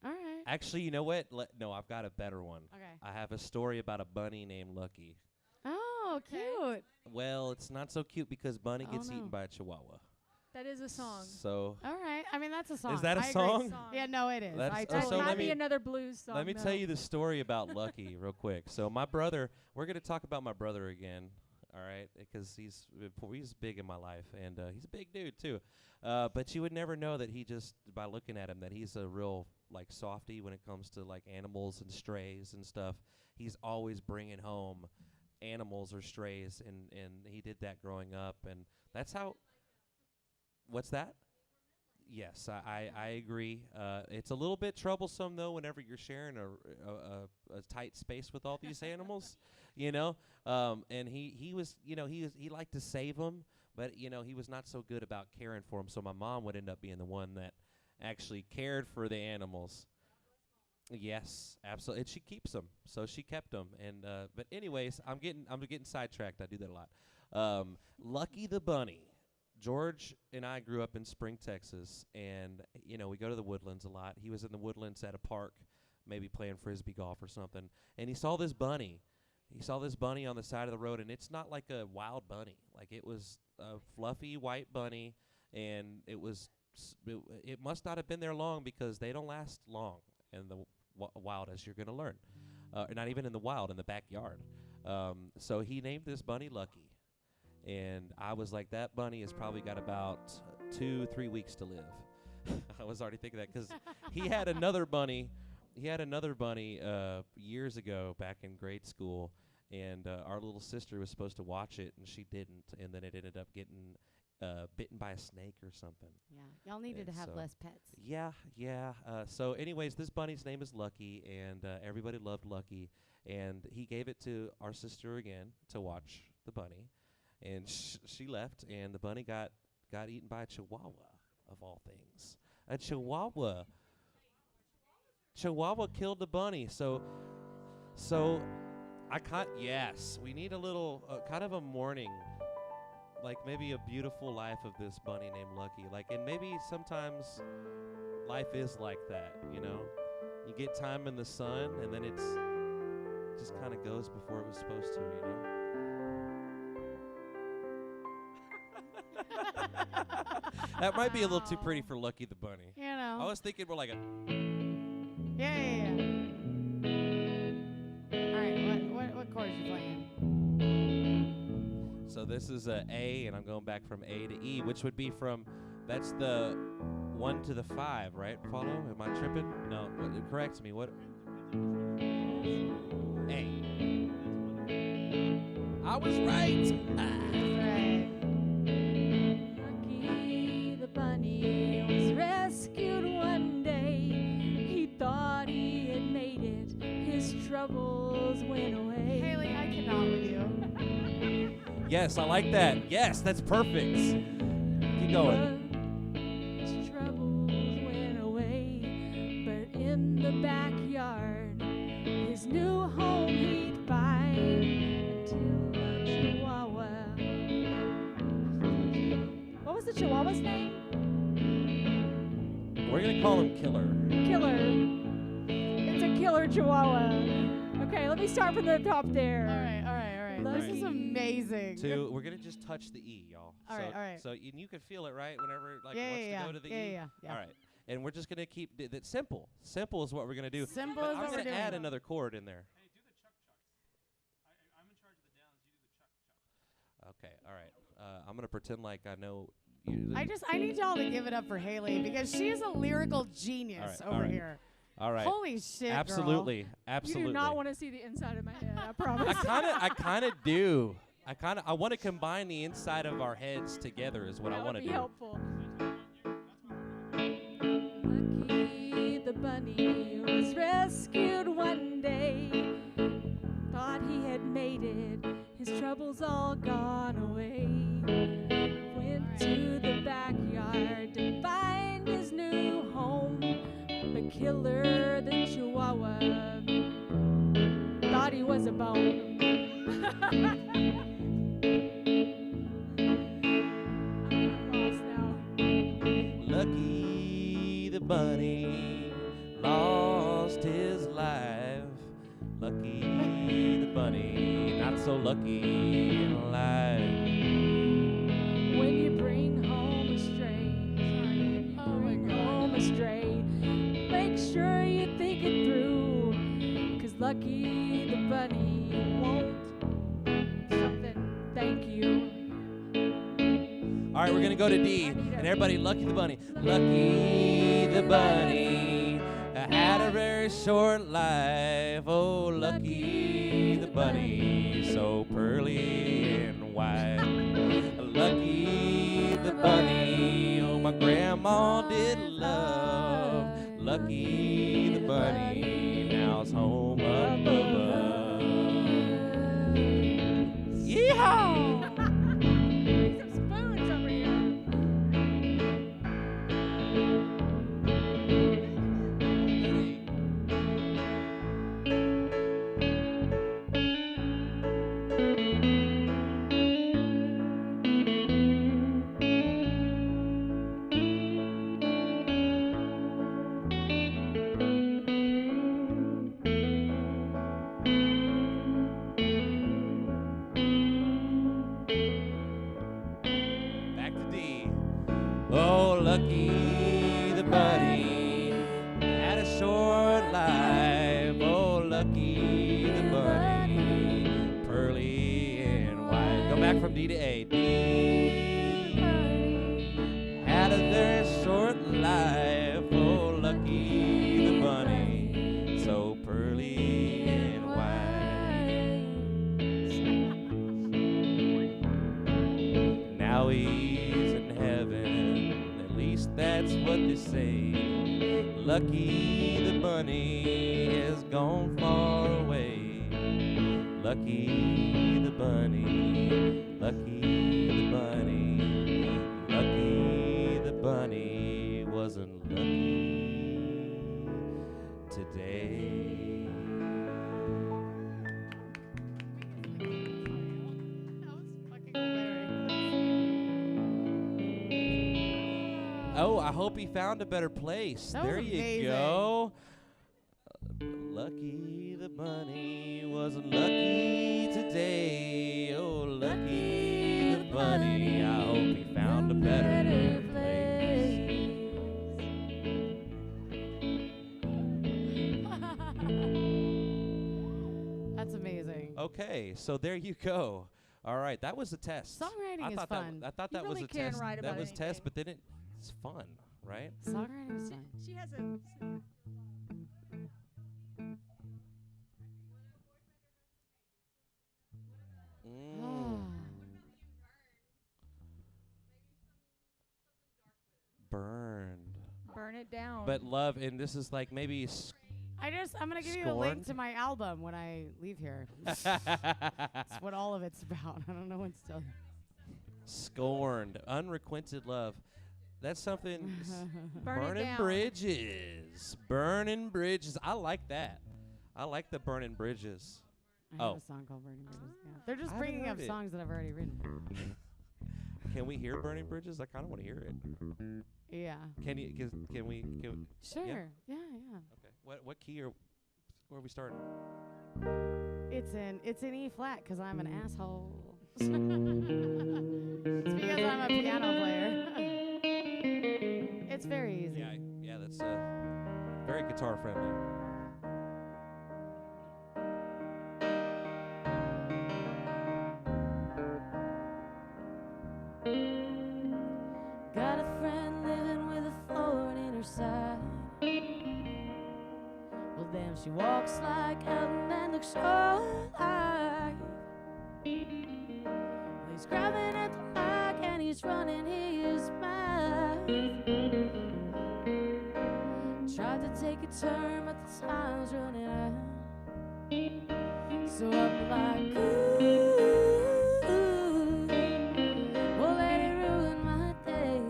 All right. Actually, you know what? No, I've got a better one. Okay. I have a story about a bunny named Lucky. Oh, Okay. cute. Well, it's not so cute because Bunny Oh, gets no. eaten by a chihuahua. That is a song. So All right. I mean, that's a song. that a I agree. song? Yeah, no, it is. That's- I oh, That so totally let might me- be another blues song. let me though. tell you the story about Lucky real quick. So my brother, we're going to talk about my brother again, all right, because he's big in my life, and he's a big dude too. But you would never know that he just, by looking at him, that he's a real, like, softie when it comes to, like, animals and strays and stuff. He's always bringing home animals or strays, and he did that growing up, and that's how... What's that? Yes, I agree. It's a little bit troublesome though whenever you're sharing a tight space with all these animals, you know. And he liked to save them, but he was not so good about caring for them. So my mom would end up being the one that actually cared for the animals. Yes, absolutely. And she keeps them, so she kept them. And but anyways, I'm getting sidetracked. I do that a lot. Lucky the bunny George and I grew up in Spring, Texas, and we go to the Woodlands a lot. He was in the Woodlands at a park, maybe playing frisbee golf or something, and he saw this bunny. He saw this bunny on the side of the road, and it's not like a wild bunny. Like, it was a fluffy white bunny, and it must not have been there long, because they don't last long in the wild, as you're going to learn. Not even in the wild, in the backyard. So he named this bunny Lucky. And I was like, that bunny has probably got about 2-3 weeks to live. I was already thinking that, because he had another bunny. He had another bunny years ago, back in grade school, and our little sister was supposed to watch it, and she didn't, and then it ended up getting bitten by a snake or something. Yeah, y'all needed to have less pets. Yeah. So anyways, this bunny's name is Lucky, and everybody loved Lucky, and he gave it to our sister again to watch the bunny, and she left, and the bunny got eaten by a chihuahua, of all things. A chihuahua. Chihuahua killed the bunny. So we need a little kind of a mourning, like maybe a beautiful life of this bunny named Lucky. Like, and maybe sometimes life is like that, you get time in the sun, and then it's just kind of goes before it was supposed to, That might be a little too pretty for Lucky the bunny. I was thinking more like a... Yeah. All right, what chords you playing? So this is a A, and I'm going back from A to E, which would be that's the 1 to the 5, right? Follow? Am I tripping? No, it corrects me. What? A. I was right. Right. Lucky the bunny was rescued one day. He thought he had made it. His troubles went away. Haley, I cannot with you. Yes, I like that. Yes, that's perfect. Keep going. His troubles went away, but in the backyard, his new home he'd find until a chihuahua. What was the chihuahua's name? We're going to call him Killer. Killer. It's a killer chihuahua. Okay, let me start from the top there. All right. This is amazing. We're going to just touch the E, y'all. All right. So you can feel it, right? Whenever it wants Yeah. to go to the E. Yeah. All right. And we're just going to keep it simple. Simple is what we're going to do. Simple But is I'm what we're going to doing. add another chord in there. Hey, do the chuck chucks. I'm in charge of the downs. You do the chuck chucks. Okay. All right. I'm going to pretend like I know you. I need y'all to give it up for Haley, because she is a lyrical genius All over right. here. All right. Holy shit, Absolutely. girl. Absolutely. You do not want to see the inside of my head, I promise. I kind of do. I want to combine the inside of our heads together is what I want to do. That would be helpful. Lucky the bunny was rescued one day. Thought he had made it, his troubles all gone away. Went to the backyard to find his new home. But Killer the chihuahua thought he was a bone. Lucky the bunny lost his life. Lucky the bunny, not so lucky in life. When you bring home a stray, home a stray, make sure you think it through, 'cause Lucky the bunny won't something thank you. All right, we're going to go to D. And everybody, Lucky the bunny. Lucky the bunny had a very short life. Oh, Lucky the bunny, so pearly and white. Lucky the bunny, oh, my grandma did love. Lucky the bunny, now it's home up above. Yeehaw! Some spoons over here. Oh, lucky the bunny had a short life. Oh, lucky the bunny, pearly and white. Go back from D to A. D had a very short life. Oh, lucky the bunny, so pearly and white. Now he's in heaven, at least that's what they say. Lucky the bunny has gone far away. Lucky the bunny, lucky the bunny, lucky the bunny wasn't lucky today. That was fucking hilarious. Oh, I hope he found a better place. That was There you amazing. go. Lucky the bunny wasn't lucky today. Oh, lucky the bunny. I hope he found a better place. That's amazing. Okay, so there you go. All right, that was a test. Songwriting is fun. I thought You that was really a can test. write That about was test, anything. but then it's fun, right? Songwriting is fun. She has a. Mm. Burned. Burn it down. But love, and this is like maybe I'm gonna give you a link Scorned? to my album when I leave here. That's what all of it's about. I don't know what's still. scorned, unrequited love. That's something. Burn it Burning down. bridges. Burning bridges. I like that. I like the burning bridges. I have Oh. a song called Burning Bridges. Yeah. They're just I haven't bringing up heard it. songs that I've already written. Can we hear burning bridges? I kind of want to hear it. Yeah. Can you? Can we? Sure. Yeah. Yeah. Okay. What key or where are we starting? It's in E flat 'cause I'm an asshole. It's because I'm a piano player. It's very easy. Yeah. That's very guitar friendly. Got a friend living with a thorn in her side. Well, damn, she walks like Elton and looks so alive. Well, he's grabbing at the mic and he's running his mouth. Tried to take a turn, but the time's running out. So I'm like, ooh. Oh, let it ruin my day.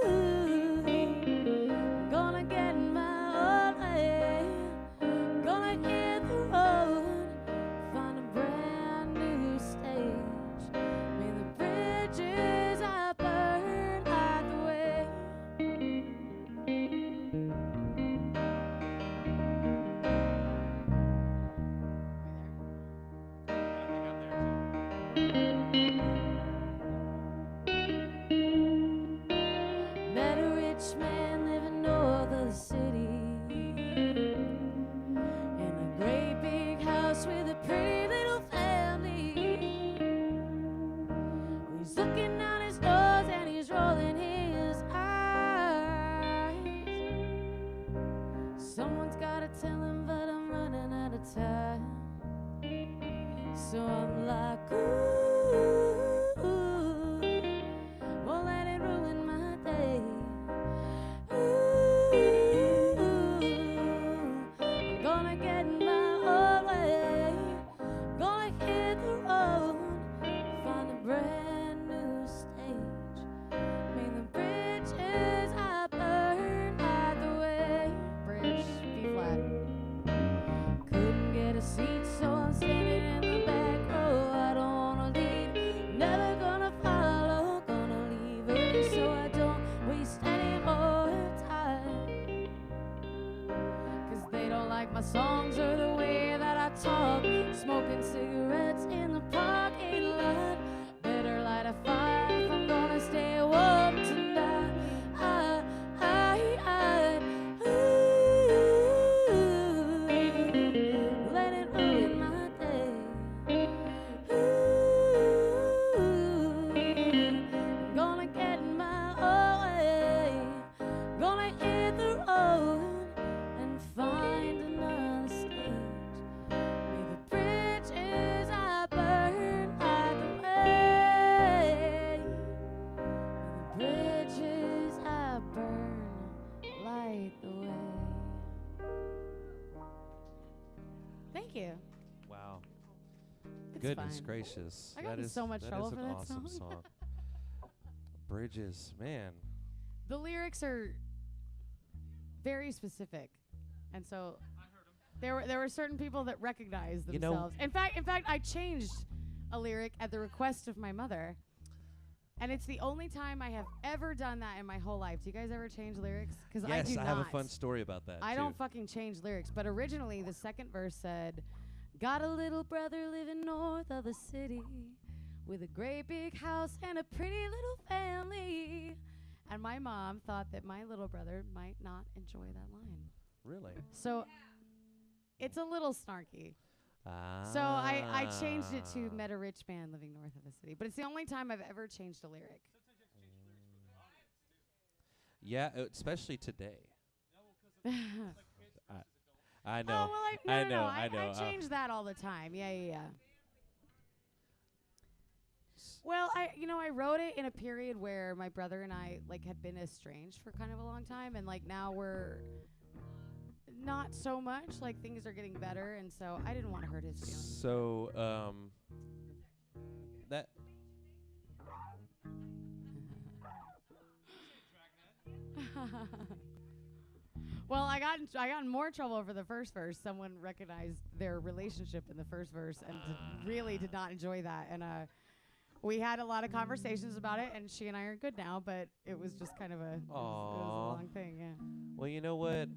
Ooh, gonna get in my own way. Gonna hit the road, find a brand new stage. May the bridges I burn light the way. Met a rich man living north of the city, in a great big house with a pretty little family. He's looking down his nose and he's rolling his eyes. Someone's gotta tell him, but I'm running out of time. So I'm like, ooh, won't let it ruin my day. Ooh, I'm gonna get in my own way. Gonna hit the road, find a brand new stage. May the bridges I burn light the way. Bridge, B flat. Couldn't get a seat, so I'm standing in the back row. I It's Goodness fine. gracious. I got that in is, so much that trouble is for an that awesome song. song. Bridges, man. The lyrics are very specific, and so there were certain people that recognized You know- themselves. In fact, I changed a lyric at the request of my mother, and it's the only time I have ever done that in my whole life. Do you guys ever change lyrics? Because I Yes, do I not. have a fun story about that. I too. don't fucking change lyrics. But originally, the second verse said, "Got a little brother living north of the city, with a great big house and a pretty little family." And my mom thought that my little brother might not enjoy that line. Really? So it's a little snarky. Ah. So I changed it to "Met a rich man living north of the city." But it's the only time I've ever changed a lyric. Yeah, especially today. I know. Oh, well, I no, know, no, I know, I change that all the time. Yeah. Well, I wrote it in a period where my brother and I had been estranged for kind of a long time, and now we're not so much. Things are getting better, and so I didn't want to hurt his feelings. So, that Well, I got in more trouble for the first verse. Someone recognized their relationship in the first verse and really did not enjoy that. And we had a lot of conversations about it, and she and I are good now. But it was just kind of it was a long thing. Yeah. well, you know what?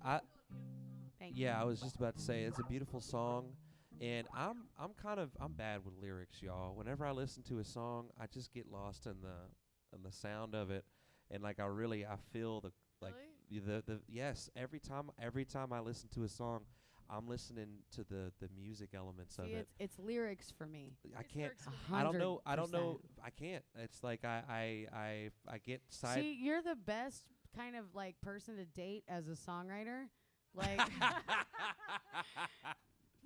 Thank you. I was just about to say it's a beautiful song, and I'm bad with lyrics, y'all. Whenever I listen to a song, I just get lost in the sound of it, and I feel the yes, every time I listen to a song, I'm listening to the music elements of See, it. it's lyrics for me. I can't. 100%. I don't know. I can't. It's like I get side. See, you're the best kind of person to date as a songwriter.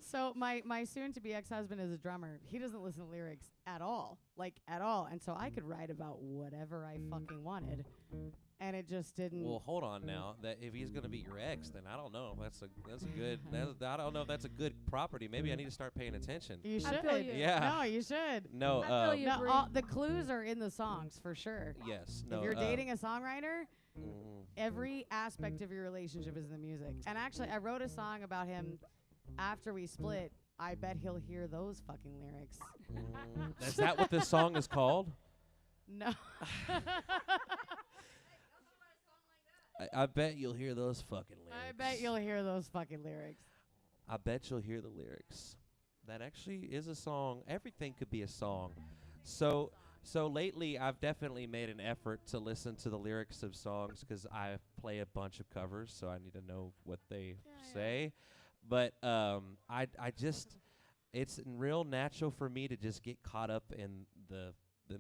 So my soon-to-be ex-husband is a drummer. He doesn't listen to lyrics at all, at all. And so I could write about whatever I fucking wanted, and it just didn't. Well, hold on now. That if he's gonna be your ex, then I don't know. That's a good. I don't know if that's a good property. Maybe I need to start paying attention. You I should. feel you. Yeah. No, you should. No. I feel you. No, Agree. the clues are in the songs for sure. Yes. No. If you're dating a songwriter, mm, every aspect of your relationship is in the music. And actually, I wrote a song about him after we split. I bet he'll hear those fucking lyrics. is that what this song is called? No. I bet you'll hear those fucking lyrics. I bet you'll hear those fucking lyrics. I bet you'll hear the lyrics. That actually is a song. Everything could be a song. So lately, I've definitely made an effort to listen to the lyrics of songs because I play a bunch of covers, so I need to know what they say. But I just, it's real natural for me to just get caught up in the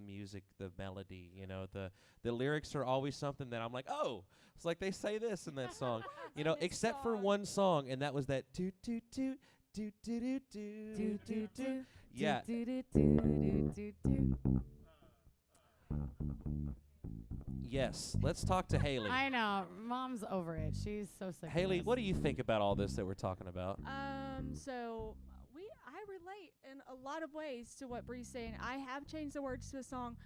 music, the melody. The lyrics are always something that I'm like, oh, it's like they say this in that song. Except for one song, and that was that toot toot toot toot toot toot toot toot. Yeah. Yes. Let's talk to Haley. I know. Mom's over it. She's so sick. Haley, of what do you think about all this that we're talking about? So I relate in a lot of ways to what Bree's saying. I have changed the words to a song,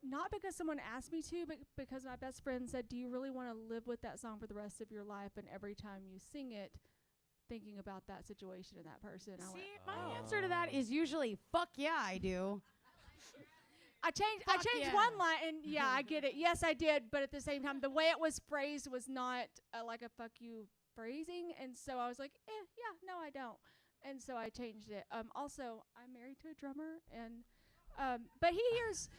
not because someone asked me to, but because my best friend said, "Do you really want to live with that song for the rest of your life?" And every time you sing it, thinking about that situation and that person. I went, See, my answer to that is usually, fuck yeah, I do. I changed yeah. one line, and yeah, I get it. Yes, I did, but at the same time, the way it was phrased was not like a fuck you phrasing, and so I was like, yeah, no, I don't, and so I changed it. Also, I'm married to a drummer, and but he hears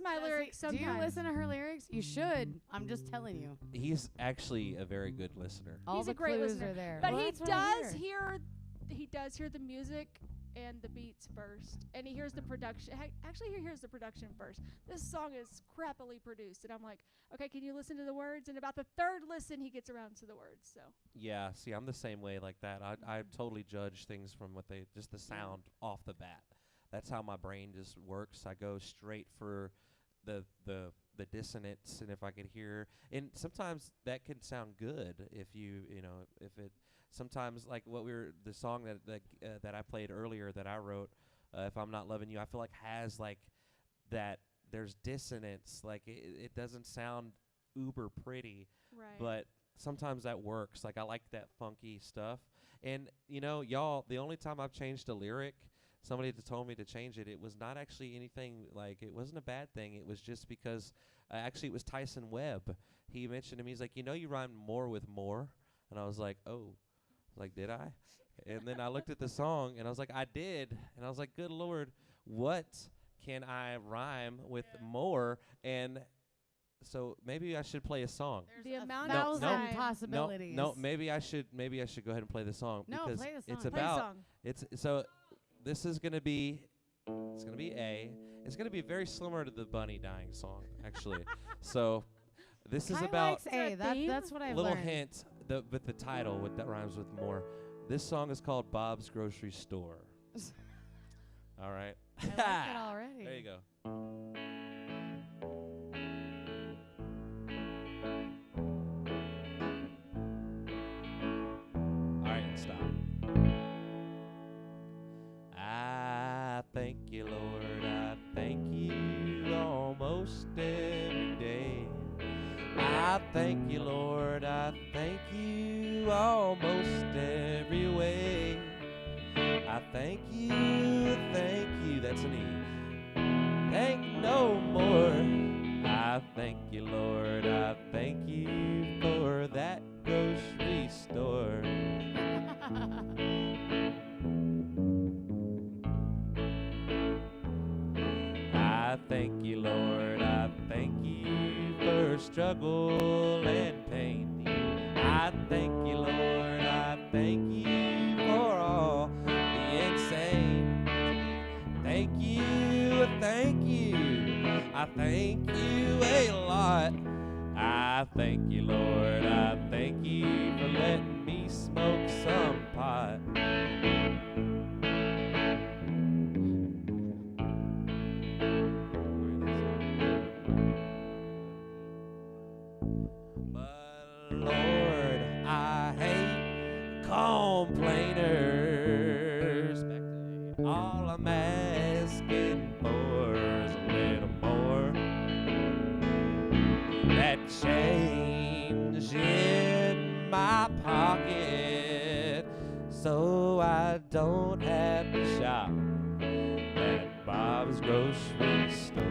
my lyrics sometimes. Do you listen to her lyrics? You should. I'm just telling you. He's actually a very good listener. All He's the a great clues listener. are there. But Well, he that's what I does hear the music and the beats first, and he hears the production. Actually, he hears the production first. This song is crappily produced, and I'm like, okay, can you listen to the words? And about the third listen, he gets around to the words. So Yeah, see, I'm the same way like that. I totally judge things from just the sound off the bat. That's how my brain just works. I go straight for the dissonance, and if I could hear, and sometimes that can sound good if if it sometimes like the song that I played earlier that I wrote If I'm not loving you, I feel like has like that. There's dissonance. Like it doesn't sound uber pretty, Right. but sometimes that works. Like I like that funky stuff. And you know, y'all, the only time I've changed a lyric, somebody had told me to change it. It was not actually anything like it wasn't a bad thing. It was just because actually it was Tyson Webb. He mentioned to me, he's like, you know, you rhyme more with more, and I was like, oh, like did I? And then I looked at the song and I was like, I did, and I was like, good Lord, what can I rhyme with more? And so maybe I should play a song. There's The a amount of thousand time- possibilities. No, maybe I should go ahead and play the song No, because play the it's song. Play a about song. it's so this is gonna be it's gonna be it's gonna be very similar to the bunny dying song actually. So this is Kai about likes A. Is there a theme? That's what I've little learned. hint with the title with that rhymes with more. This song is called Bob's Grocery Store. All right. I like it already. There you go. All right, stop. I thank you, Lord. I thank you almost every day. I thank you, Lord. I thank you almost every way. I thank you, that's an E. Thank no more. I thank you, Lord. I thank you for that grocery store. I thank you, Lord. I thank you for struggle and pain. I thank you, Lord. I thank you for all the insane. Thank you, thank you. I thank you a lot. I thank you, Lord. I thank you for letting me smoke some pot. But Lord, I hate complainers. Back to A. All I'm asking for is a little more. That change in my pocket, so I don't have to shop at Bob's grocery store.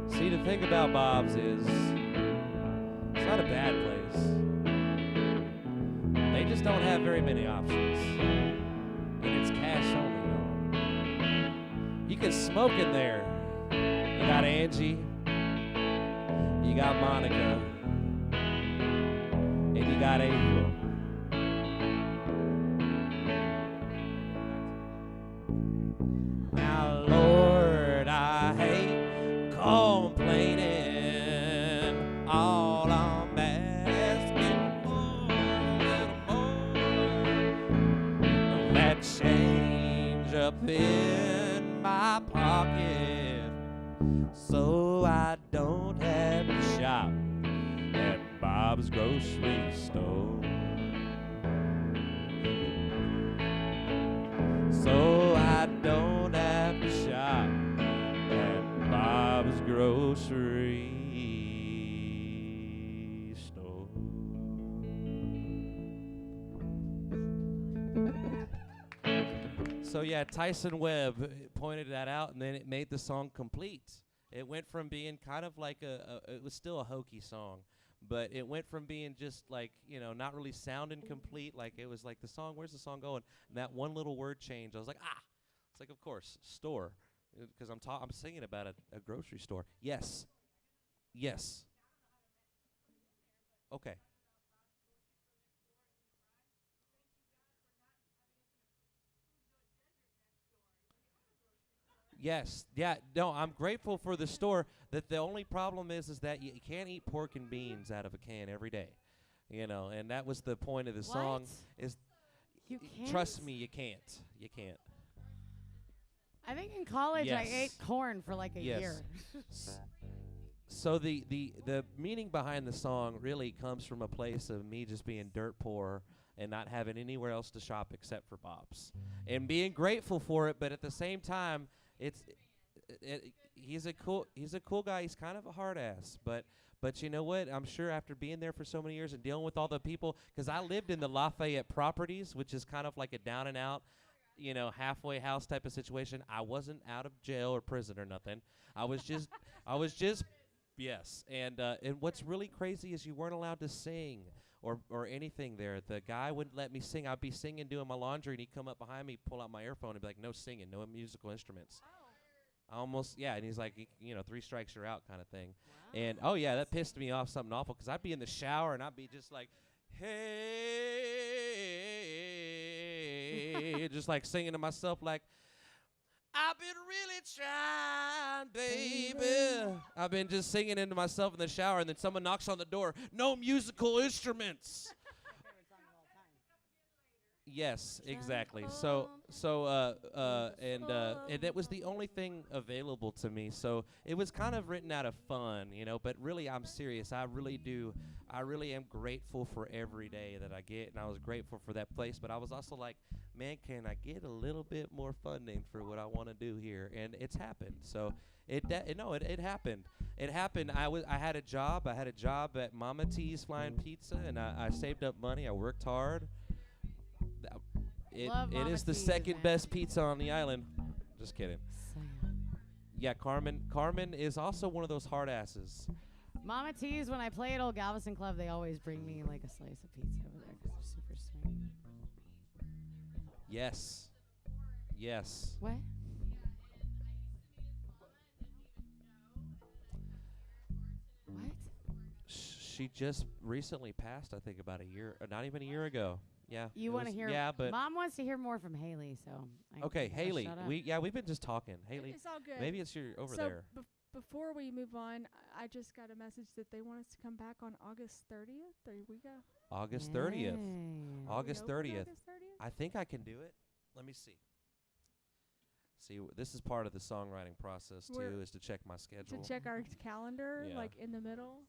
See, the thing about Bob's is it's not a bad place. They just don't have very many options. And it's cash only, y'all. You can smoke in there. You got Angie. You got Monica. And you got April. Now, Lord, I hate complaining. All I'm asking for is a little more. That change up in my pocket, so I don't have to shop at Bob's grocery store. So I don't have to shop at Bob's grocery store. So yeah, Tyson Webb pointed that out, and then it made the song complete. It went from being kind of like it was still a hokey song, but it went from being just like, you know, not really sounding complete. Like it was like the song, where's the song going? And that one little word change, I was like, ah, it's like, of course, store, because I'm singing about a grocery store. Yes, yes. Okay. Yes. Yeah. No, I'm grateful for the store. That the only problem is that you can't eat pork and beans out of a can every day. You know, and that was the point of the song. Is You can't? trust me, you can't. You can't. I think in college I Yes. ate corn for like a Yes. year. So the meaning behind the song really comes from a place of me just being dirt poor and not having anywhere else to shop except for Bob's, and being grateful for it. But at the same time, he's a cool guy. He's kind of a hard ass, but you know what? I'm sure after being there for so many years and dealing with all the people, because I lived in the Lafayette Properties, which is kind of like a down and out, you know, halfway house type of situation. I wasn't out of jail or prison or nothing. I was just yes. And what's really crazy is you weren't allowed to sing or anything there. The guy wouldn't let me sing. I'd be singing, doing my laundry, and he'd come up behind me, pull out my earphone, and be like, "No singing, no musical instruments." Almost, yeah. And he's like, 3 strikes you're out, kind of thing. Wow. And oh yeah, that pissed me off something awful, because I'd be in the shower and I'd be just like, hey, just like singing to myself, like, I've been really trying, baby. I've been just singing into myself in the shower, and then someone knocks on the door. No musical instruments. Yes, exactly. And that was the only thing available to me. So it was kind of written out of fun, but really I'm serious. I really am grateful for every day that I get, and I was grateful for that place. But I was also like, man, can I get a little bit more funding for what I want to do here? And it's happened. So it happened. It happened. I had a job. I had a job at Mama T's Flying Pizza, and I saved up money. I worked hard. It is the second best pizza on the island. Just kidding. Yeah, Carmen is also one of those hard asses. Mama T's, when I play at Old Galveston Club, they always bring me like a slice of pizza over there because they're super sweet. Yes. Yes. What? What? She just recently passed, I think, about a year, not even a year ago. Yeah. You want to hear? Yeah, but Mom wants to hear more from Haley, so. Okay, Haley. Shut up. We've been just talking. Haley. It's all good. Maybe it's your over there. Before we move on, I just got a message that they want us to come back on August 30th. There we go. August 30th. Yay. August Are we open 30th. August 30th? I think I can do it. Let me see. This is part of the songwriting process too, is to check my schedule. To check our calendar, Yeah. like in the middle.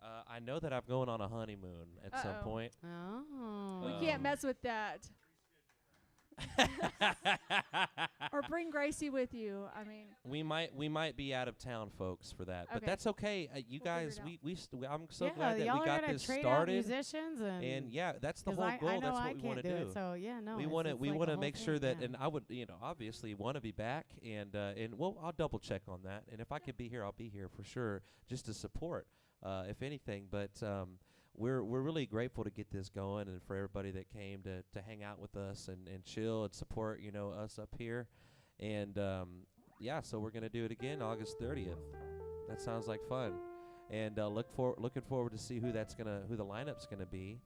I know that I'm going on a honeymoon at some point. Oh. We can't mess with that. Or bring Gracie with you. I mean, we might be out of town, folks, for that, but Okay. that's okay. You We'll figure guys, it out. I'm so Yeah, glad that y'all we are got gonna this trade out started. musicians And yeah, that's the 'cause whole I goal. know That's I what we can't want to do do. it. So yeah, no. We it's want to like a whole make sure thing, that, yeah. and I would obviously want to be back, and I'll double check on that, and if I could be here, I'll be here for sure, just to support, if anything. But we're really grateful to get this going, and for everybody that came to hang out with us and chill and support us up here, and yeah, so we're gonna do it again August 30th. That sounds like fun, and looking forward to see who the lineup's gonna be.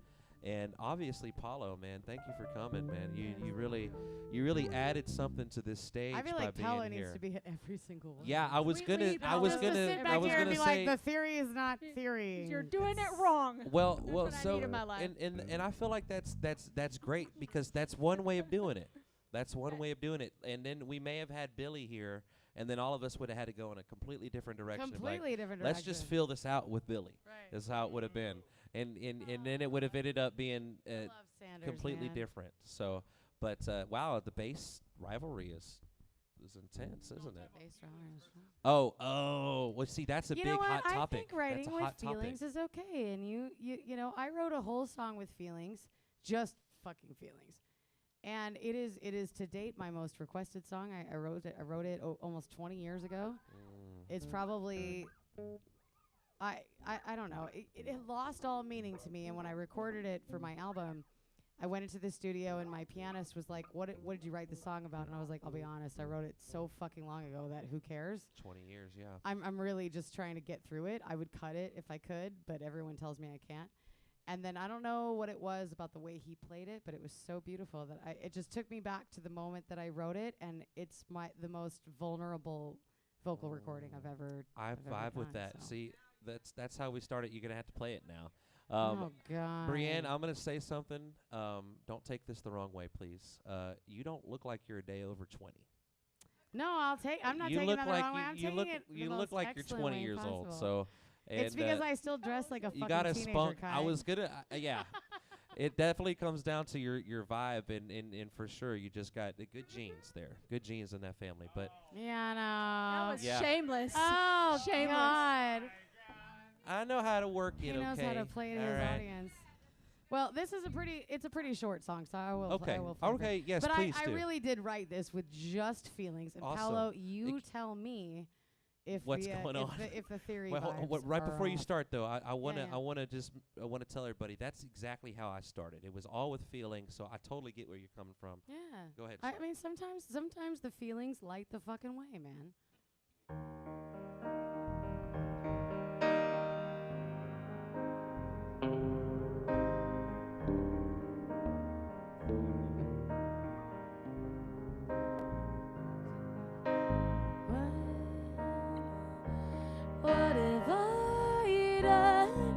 And obviously, Paulo, man, thank you for coming, man. You really added something to this stage I feel by like being Paulo here. needs to be at every single one. Yeah, I was We gonna need Paulo to sit back here and be say. like, the theory is not theory. you're doing it wrong. Well, what I so need in my life. and I feel like that's great, because that's one way of doing it. That's one way of doing it. And then we may have had Billy here, and then all of us would have had to go in a completely different direction. Completely different direction. Let's just fill this out with Billy. Right. Is how it would have been, and then it would have ended up being I love Sanders, completely man. different. So, but wow, the bass rivalry is intense, isn't it? Bass drummers. Oh, well, see, that's a You big know what? hot topic. I think writing that's a with hot feelings topic. is okay, and you know, I wrote a whole song with feelings, just fucking feelings, and it is to date my most requested song. I wrote it almost 20 years ago. It's probably I don't know. It had lost all meaning to me, and when I recorded it for my album, I went into the studio and my pianist was like, what did you write the song about? And I was like, I'll be honest, I wrote it so fucking long ago that who cares? 20 years, yeah. I'm really just trying to get through it. I would cut it if I could, but everyone tells me I can't. And then I don't know what it was about the way he played it, but it was so beautiful that it just took me back to the moment that I wrote it, and it's the most vulnerable vocal recording I've ever. I I've ever vibe with done, that. so. See, that's how we started. You're gonna have to play it now. Oh God, Brienne, I'm gonna say something. Don't take this the wrong way, please. You don't look like you're a day over 20. No, I'm not you taking look that the like wrong way. I'm you taking look it you the look most like you're excellent 20 way years old. possible. So It's because I still dress like a you fucking got a teenager. spunk. Kai. I was gonna yeah. It definitely comes down to your vibe, and for sure you just got the good genes there. Good genes in that family. But Yeah, That no. was Yeah. shameless. Oh Shameless. God. I know how to work He it. knows Okay. how to play to All his right. audience. Well, this is it's a pretty short song, so I will. Okay. I will flavor it. Okay. Yes, But please I do. really did write this with just feelings. And Awesome. Paolo, you tell me if What's the, going if on? The, if the theory Well, vibes right are before you off. start though, I wanna yeah. I wanna tell everybody that's exactly how I started. It was all with feeling, so I totally get where you're coming from. Yeah. Go ahead. I Start. mean, sometimes the feelings light the fucking way, man. What have I done?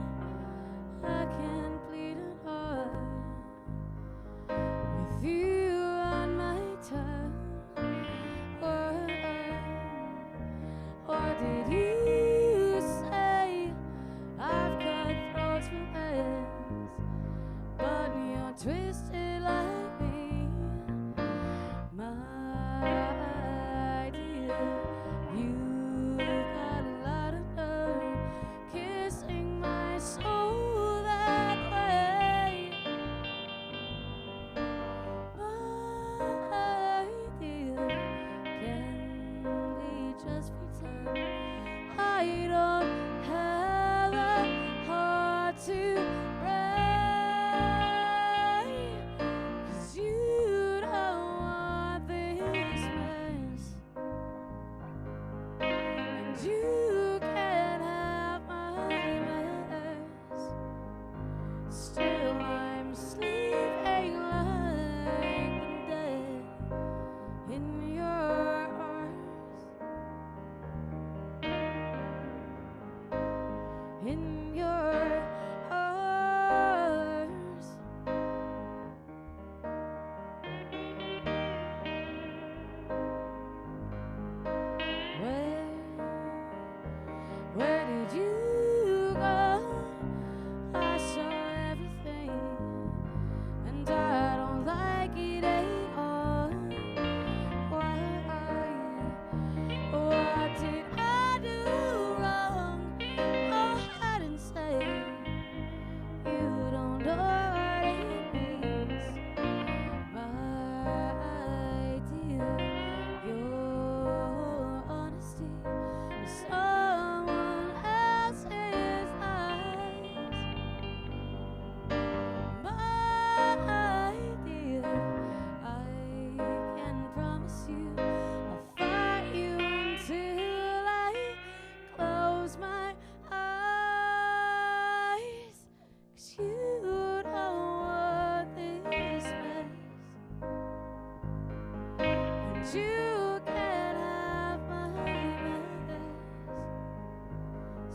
I can't bleed an heart with you on my tongue. What did you say? I've cut throats for less, but you're twisted like me, my dear. You've got a lot of nerve kissing my soul that way, my dear. Can we just pretend I don't have a heart to break? 'Cause you don't want this mess, and you can't have my mess. Still I'm sleeping like the dead in your arms, in your arms. Where did you go? I saw everything, and I don't like it at all. Why? What did I do wrong? Go ahead and say you don't know what it means, my dear. Your honesty is someone else's eyes, my dear. I can promise you I'll fight you until I close my eyes. 'Cause you don't want this mess, and you can't have my mess.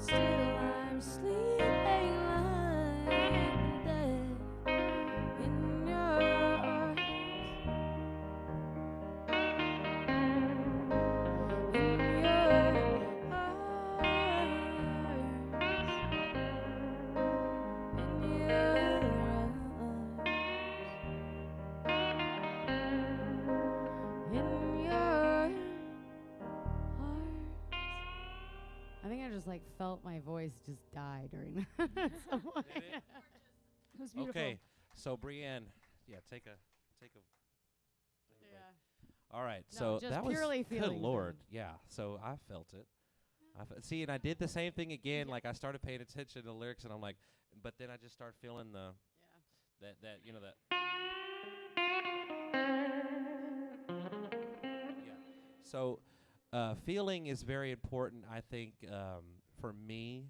Still I'm sleeping like the dead in your arms, in your I think I just like felt my voice just die during that. So, Did it? It was beautiful. Okay. So Brienne, take a. All right. No, So just that was purely good feelings, Lord. man. Yeah. So I felt it. See, and I did the same thing again. Like I started paying attention to the lyrics, and I'm like, but then I just started feeling the that you know that. Yeah. So feeling is very important. I think for me,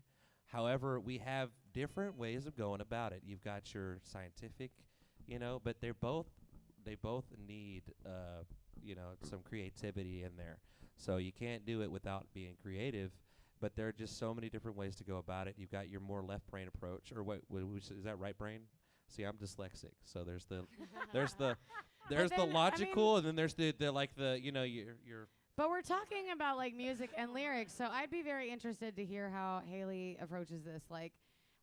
However, we have different ways of going about it. You've got your scientific, but they both need some creativity in there. So you can't do it without being creative. But there are just so many different ways to go about it. You've got your more left brain approach, or is that right brain? See, I'm dyslexic, so there's the logical, and then there's the your. But we're talking about like music and lyrics, so I'd be very interested to hear how Haley approaches this. Like,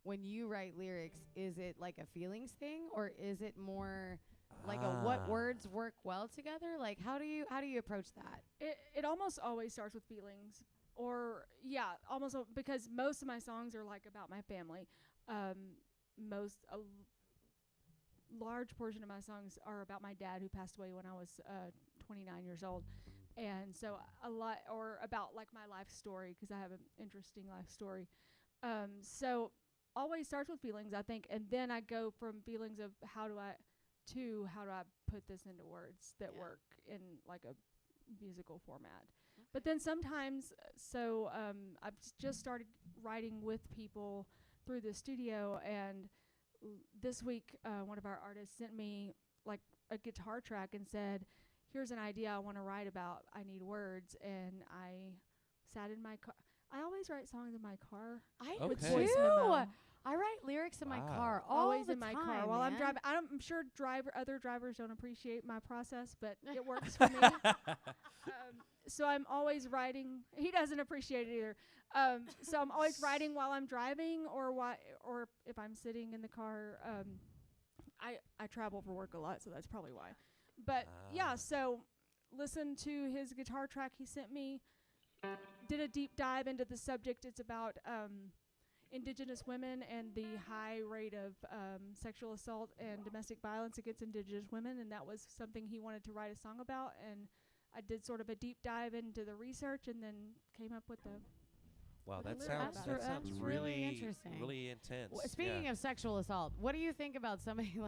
when you write lyrics, is it like a feelings thing, or is it more like a what words work well together? Like, how do you approach that? It almost always starts with feelings, or almost because most of my songs are like about my family. Large portion of my songs are about my dad, who passed away when I was 29 years old. And so a lot, or about like my life story, because I have an interesting life story. So always starts with feelings, I think, and then I go from feelings of how do I put this into words that work in like a musical format. Okay. But then sometimes, I've just started writing with people through the studio, and this week one of our artists sent me like a guitar track and said, here's an idea I want to write about. I need words. And I sat in my car. I always write songs in my car. With voice memo. I write lyrics in my car always in my car while I'm driving. I'm sure other drivers don't appreciate my process, but it works for me. So I'm always writing. He doesn't appreciate it either. So I'm always writing while I'm driving, or if I'm sitting in the car. I travel for work a lot, so that's probably why. But so listen to his guitar track he sent me. Did a deep dive into the subject. It's about Indigenous women and the high rate of sexual assault and domestic violence against Indigenous women, and that was something he wanted to write a song about. And I did sort of a deep dive into the research, and then came up with the. Wow, that sounds really interesting, really intense. Speaking of sexual assault, what do you think about somebody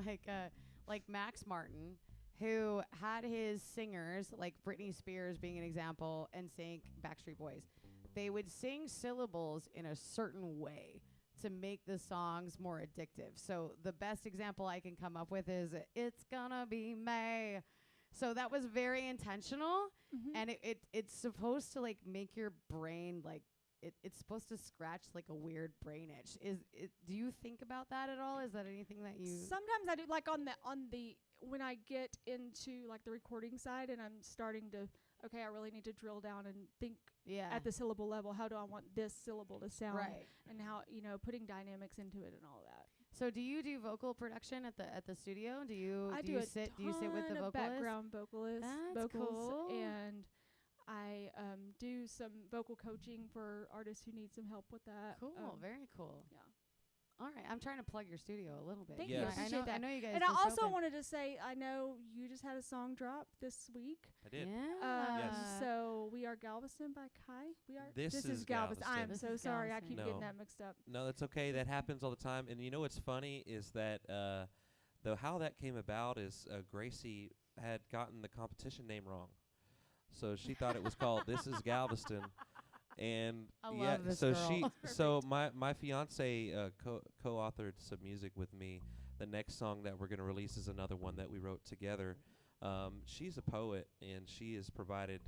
like Max Martin, who had his singers, like Britney Spears being an example, and sang Backstreet Boys? They would sing syllables in a certain way to make the songs more addictive. So the best example I can come up with is "It's Gonna Be May." So that was very intentional, and it's supposed to like make your brain like it's supposed to scratch like a weird brain itch. Do you think about that at all? Is that anything that you? Sometimes I do, like on the when I get into like the recording side, and I'm starting to. Okay, I really need to drill down and think at the syllable level. How do I want this syllable to sound? Right. And how, putting dynamics into it and all that. So do you do vocal production at the studio? Do you sit with the vocalist? Background vocals, cool. And I do some vocal coaching for artists who need some help with that. Cool, very cool. Yeah. All right, I'm trying to plug your studio a little bit. Thank you. I know you guys. And I also wanted to say, I know you just had a song drop this week. I did. Yeah. Yes. So we are Galveston by Kai. This is Galveston. I'm so sorry. I keep getting that mixed up. No, that's okay. That happens all the time. And you know what's funny is that how that came about is Gracie had gotten the competition name wrong, so she thought it was called "This Is Galveston." And I love this so girl. so my fiance co-authored some music with me. The next song that we're going to release is another one that we wrote together. She's a poet, and she has provided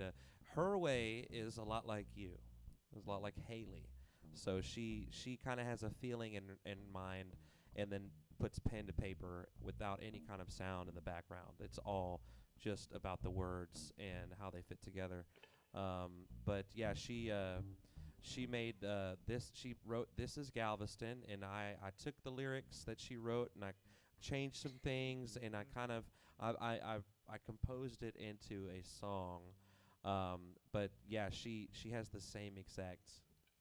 her way is a lot like you. It's a lot like Haley. So she kind of has a feeling in mind, and then puts pen to paper without any kind of sound in the background. It's all just about the words and how they fit together. But yeah, she made this. She wrote "This Is Galveston," and I took the lyrics that she wrote and I changed some things, and I kind of I composed it into a song. But yeah, she has the same exact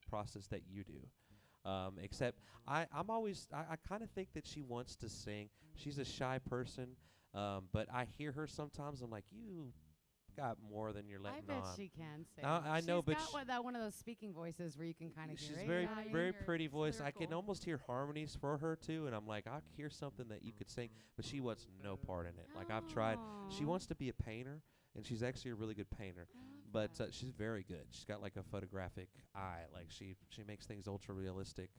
process that you do. Except I kind of think that she wants to sing. She's a shy person, but I hear her sometimes. I'm like, you got more than you're letting on. I bet she can sing. I know, but she's got one of those speaking voices where you can kind of hear it. She's very pretty voice. I can almost hear harmonies for her too, and I'm like, I hear something that you could sing, but she wants no part in it. Like I've tried. She wants to be a painter, and she's actually a really good painter, but she's very good. She's got like a photographic eye. Like she makes things ultra realistic.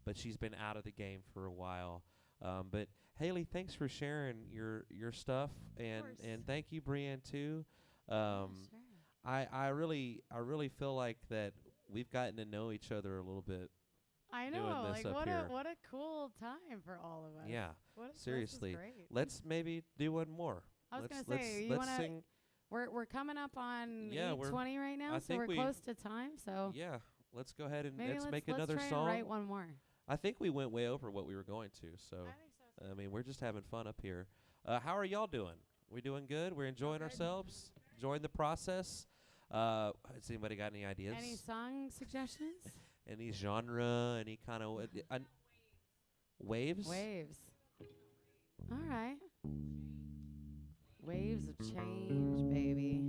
But she's been out of the game for a while. But Haley, thanks for sharing your stuff, and thank you, Brianne, too. Sure. I really feel like that we've gotten to know each other a little bit. I doing know, this like up here. what a cool time for all of us. Yeah, seriously. This is great. Let's maybe do one more. I was let's gonna say, you let's wanna? sing. We're coming up on Yeah, 8:20 right now, I so think we're close to time. So Yeah, let's go ahead and maybe let's make let's another try song. And write one more. I think we went way over what we were going to. So I think so. I mean, we're just having fun up here. How are y'all doing? We doing good? We're enjoying ourselves, enjoying the process. Has anybody got any ideas? Any song suggestions? Any genre? Any kind of waves? Waves. All right. Waves of change, baby.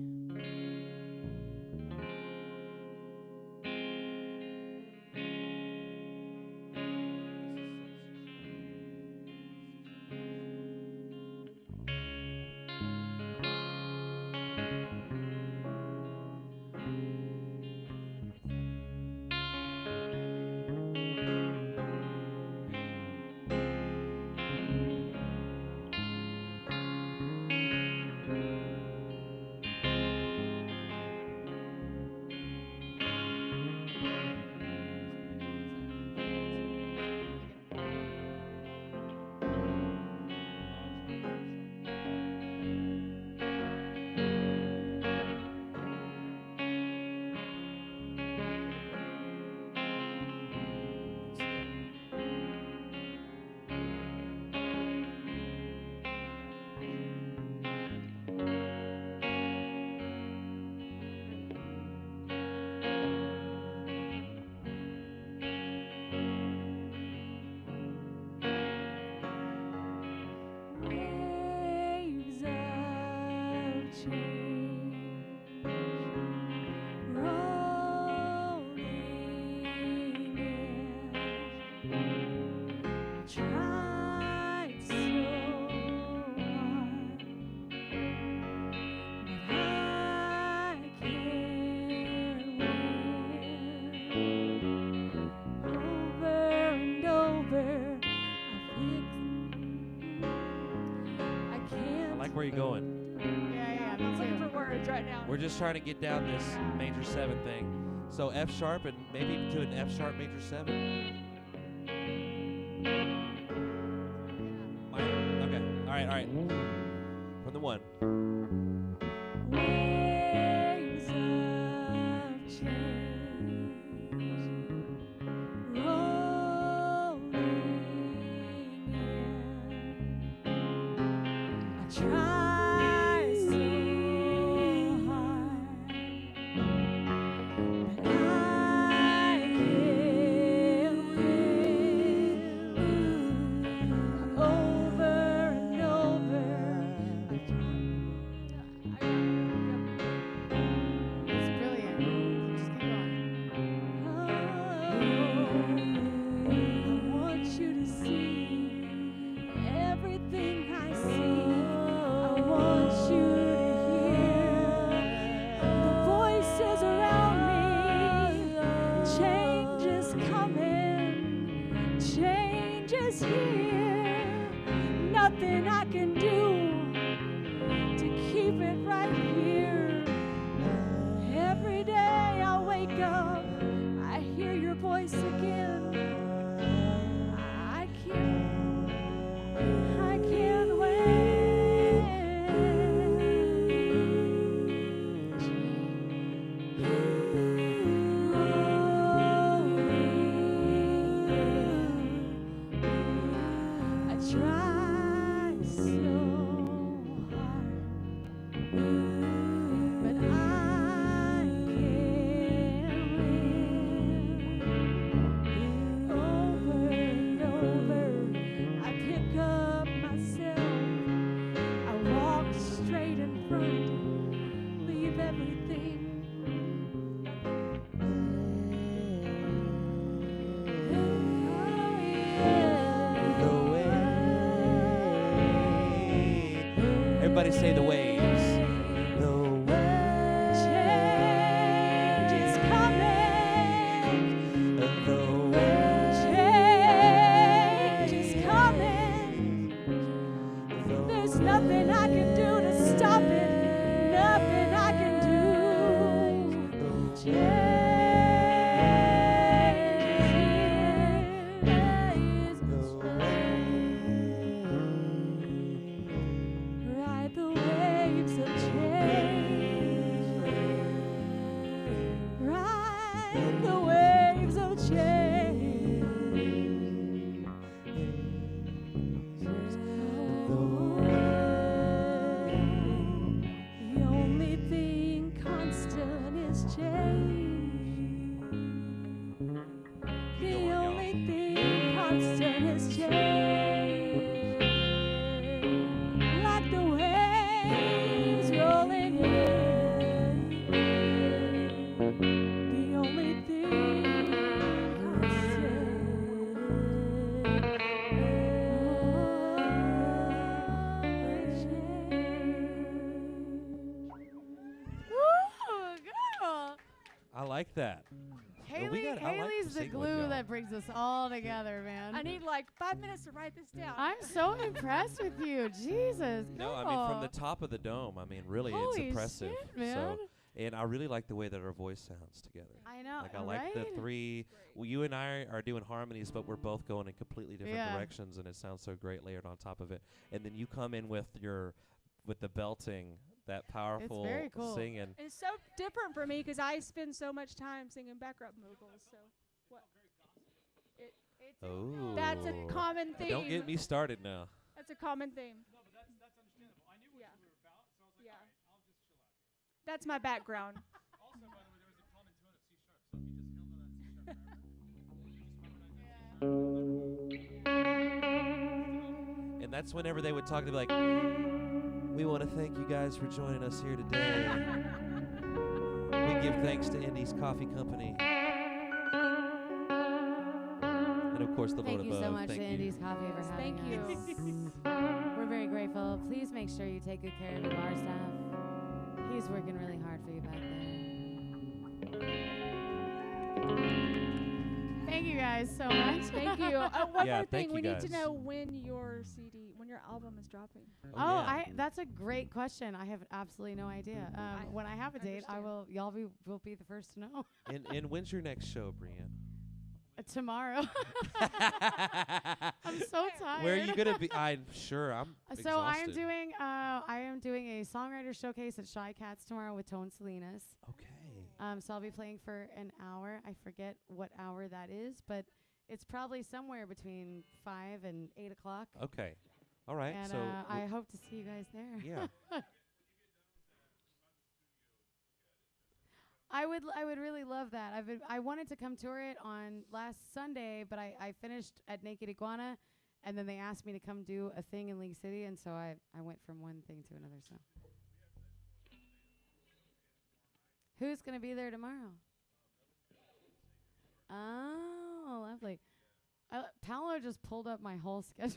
Waves of change rolling in. Tried so hard, but I can't win. Over and over, I can't. I like where you're going. Yeah, me I'm looking too. for words right now. We're just trying to get down this major 7 thing. So F sharp and maybe to an F sharp major 7. Minor. Okay. All right. From the 1. Waves of change rolling in. I try so hard, but I can't win. Over and over, It's brilliant. Just keep going. I want you to see everything I see. I want you to hear the voices around me. Change is coming. Change is here. Nothing I can do to keep it right here. Every day I wake up, I hear your voice again. I can't wait. I try so hard, but I can't win. Over and over, I pick up myself. I walk straight in front, leave everything. Everybody say the waves. The waves. that. Haley, I like Haley's the singing with glue y'all. that brings us all together, man. I need like 5 minutes to write this down. I'm so impressed with you. Jesus. No, I mean from the girl. top of the dome. I mean, really, Holy it's impressive. shit, man. So, and I really like the way that our voice sounds together. I know, Like I like the right? three. Well, you and I are doing harmonies, but we're both going in completely different Yeah. directions, and it sounds so great layered on top of it. And then you come in with the belting, that powerful very cool. singing. It's so different for me because I spend so much time singing background vocals. So what? Oh, That's a common theme. Don't get me started now. That's a common theme. No, but that's understandable. I knew what Yeah. you were about, so I was like, Yeah. all right, I'll just chill out here. That's my background. Also, by the way, there was a common tone of C sharp, so if you just held on that C sharp forever, you just harmonize that. And that's whenever they would talk to be like, we want to thank you guys for joining us here today. We give thanks to Indy's Coffee Company. And of course, the Thank Lord you above. so much Thank to you. Andy's Coffee for having Thank you. us. We're very grateful. Please make sure you take good care of your bar staff. He's working really hard for you back there. Thank you guys so much. Thank you. One Yeah, more thank thing. you We need to guys. know when your album is dropping. Oh, yeah. that's a great question. I have absolutely no idea. When I have a date, y'all will be the first to know. And when's your next show, Brianne? Tomorrow. I'm so tired. Where are you gonna be? I'm sure I'm So I exhausted. am doing a songwriter showcase at Shy Cats tomorrow with Tone Salinas. Okay. So I'll be playing for an hour. I forget what hour that is, but it's probably somewhere between 5 and 8 o'clock. Okay. All right. And so I hope to see you guys there. yeah. I would really love that. I wanted to come tour it on last Sunday, but I finished at Naked Iguana, and then they asked me to come do a thing in League City, and so I went from one thing to another. So, who's gonna be there tomorrow? Oh, lovely. Paolo just pulled up my whole schedule.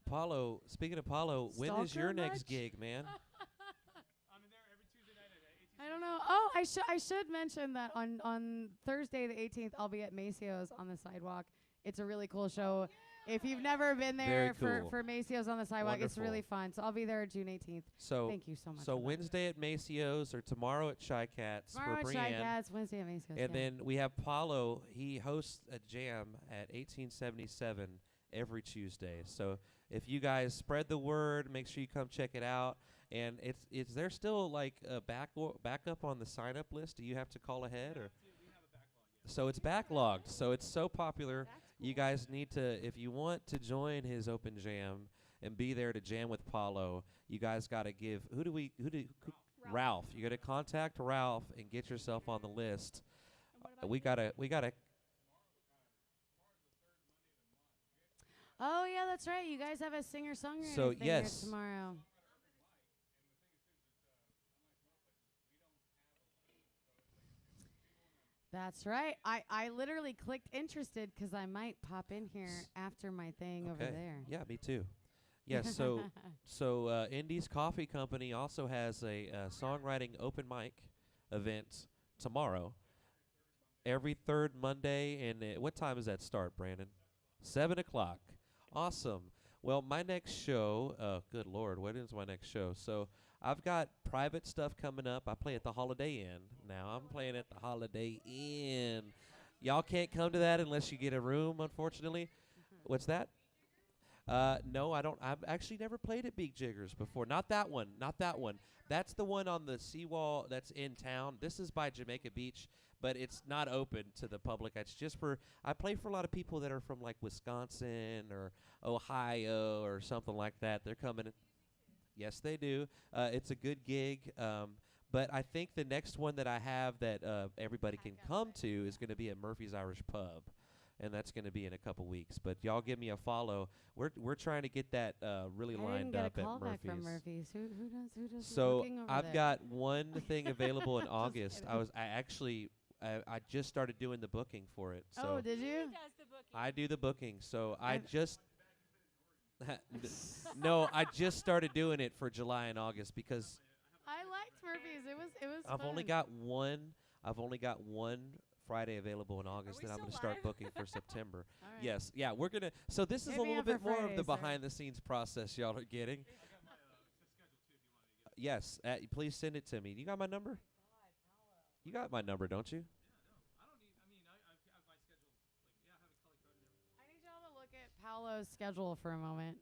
Paulo, speaking of Paulo, when is Stalker your next much? gig, man? I'm there every Tuesday night at 18. I don't know. Oh, I should mention that on Thursday the 18th I'll be at Macio's on the sidewalk. It's a really cool show. If you've never been there Very cool. for Macio's on the sidewalk, it's really Wonderful. fun. So I'll be there June 18th. So Thank you so much. so for that. Wednesday at Macio's or tomorrow at Shy Cats Tomorrow for at Shy Brianne. Cats, Wednesday at Macio's. And yeah. then we have Paulo. He hosts a jam at 1877 every Tuesday. So if you guys spread the word, make sure you come check it out. And is there still like a backup on the sign up list? Do you have to call ahead or? So it's backlogged. So it's so popular. You guys need to, if you want to join his open jam and be there to jam with Paulo, you guys got to give. Ralph. You got to contact Ralph and get yourself on the list. We gotta. Oh yeah, that's right. You guys have a singer-songwriter So, thing here yes. tomorrow. That's right. I literally clicked interested 'cause I might pop in here after my thing over Okay. there. Yeah, me too. Yes. So Indy's Coffee Company also has a songwriting open mic event tomorrow. Every third Monday, and what time does that start, Brandon? 7 o'clock. Awesome. Well, my next show, good Lord, what is my next show? So I've got private stuff coming up. I play at the Holiday Inn. Now I'm playing at the Holiday Inn. Y'all can't come to that unless you get a room, unfortunately. What's that? No, I don't. I've actually never played at Big Jiggers before. Not that one. Not that one. That's the one on the seawall that's in town. This is by Jamaica Beach, but it's not open to the public. It's just for, I play for a lot of people that are from like Wisconsin or Ohio or something like that. They're coming. Yes, they do. It's a good gig. But I think the next one that I have that everybody can come to is going to be at Murphy's Irish Pub. And that's going to be in a couple weeks. But y'all give me a follow. We're trying to get that really lined up I didn't get a at call back Murphy's. from Murphy's. Who does the So booking over I've there? got one thing available in August. kidding. I just started doing the booking for it. So Oh, did you? I do the booking. So I I've- just no, I just started doing it for July and August because I liked Murphy's. It was I've only fun. got one. I've only got one Friday available in August, we and I'm still going to start live? booking for September. All right. Yes, yeah, we're gonna. So this is Hit a me little up for bit more of the Fridays, sir. behind-the-scenes process y'all are getting. I got my schedule too if you want to get it. Yes, please send it to me. You got my number? You got my number, don't you? I don't need. I mean, I have my schedule. Like, yeah, I have it color coded and everything. I need y'all to look at Paolo's schedule for a moment.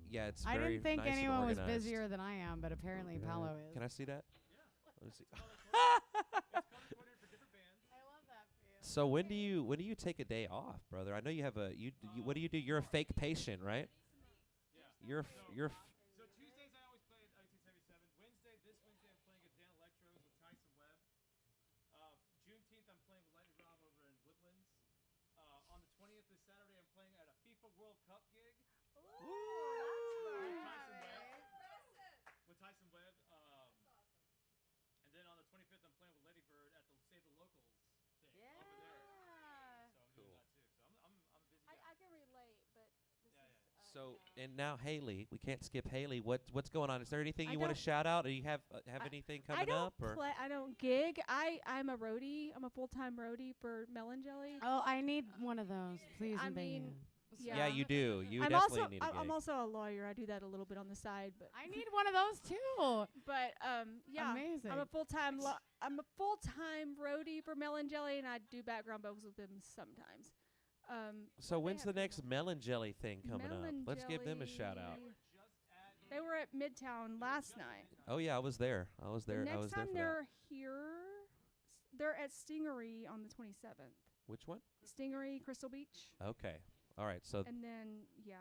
Yeah, it's I very didn't think nice and anyone was organized. busier than I am, but apparently Paolo is. Can I see that? Yeah. Let me see. It's color coded for different bands. I love that for you. So when do you take a day off, brother? I know you have a you what do you do? You're a fake patient, right? Yeah. You're So Tuesdays I always play at 1977. This Wednesday I'm playing at Dan Electro's with Tyson Webb. Juneteenth I'm playing with Lightning Rob over in Woodlands. On the 20th this Saturday I'm playing at a FIFA World Cup gig with Tyson Webb. And then on the 25th I'm playing with Lady Bird at the Save the Locals thing over there. So I'm doing that too. So I'm a busy guy. I can relate, but this Yeah, is. yeah. so and now Haley, we can't skip Haley. What's going on? Is there anything I you want to don't- shout out? Do you have anything coming I don't up or? play. I don't gig. I'm a roadie. I'm a full-time roadie for Melon Jelly. Oh, I need one of those, please I and thank mean, you. Yeah, you do. You I'm definitely also need a gig. I'm also a lawyer. I do that a little bit on the side, but I need one of those too. yeah, Amazing. I'm a full-time roadie for Melon Jelly, and I do background vocals with them sometimes. So when's the have next Melon Jelly thing coming up? Melon Let's give them a shout out. Jelly- They were at Midtown last night. Oh yeah, I was there. I was there. The I next was there time for that. they're here, they're at Stingery on the 27th. Which one? Stingery, Crystal Beach. Okay. All right. So And then, yeah.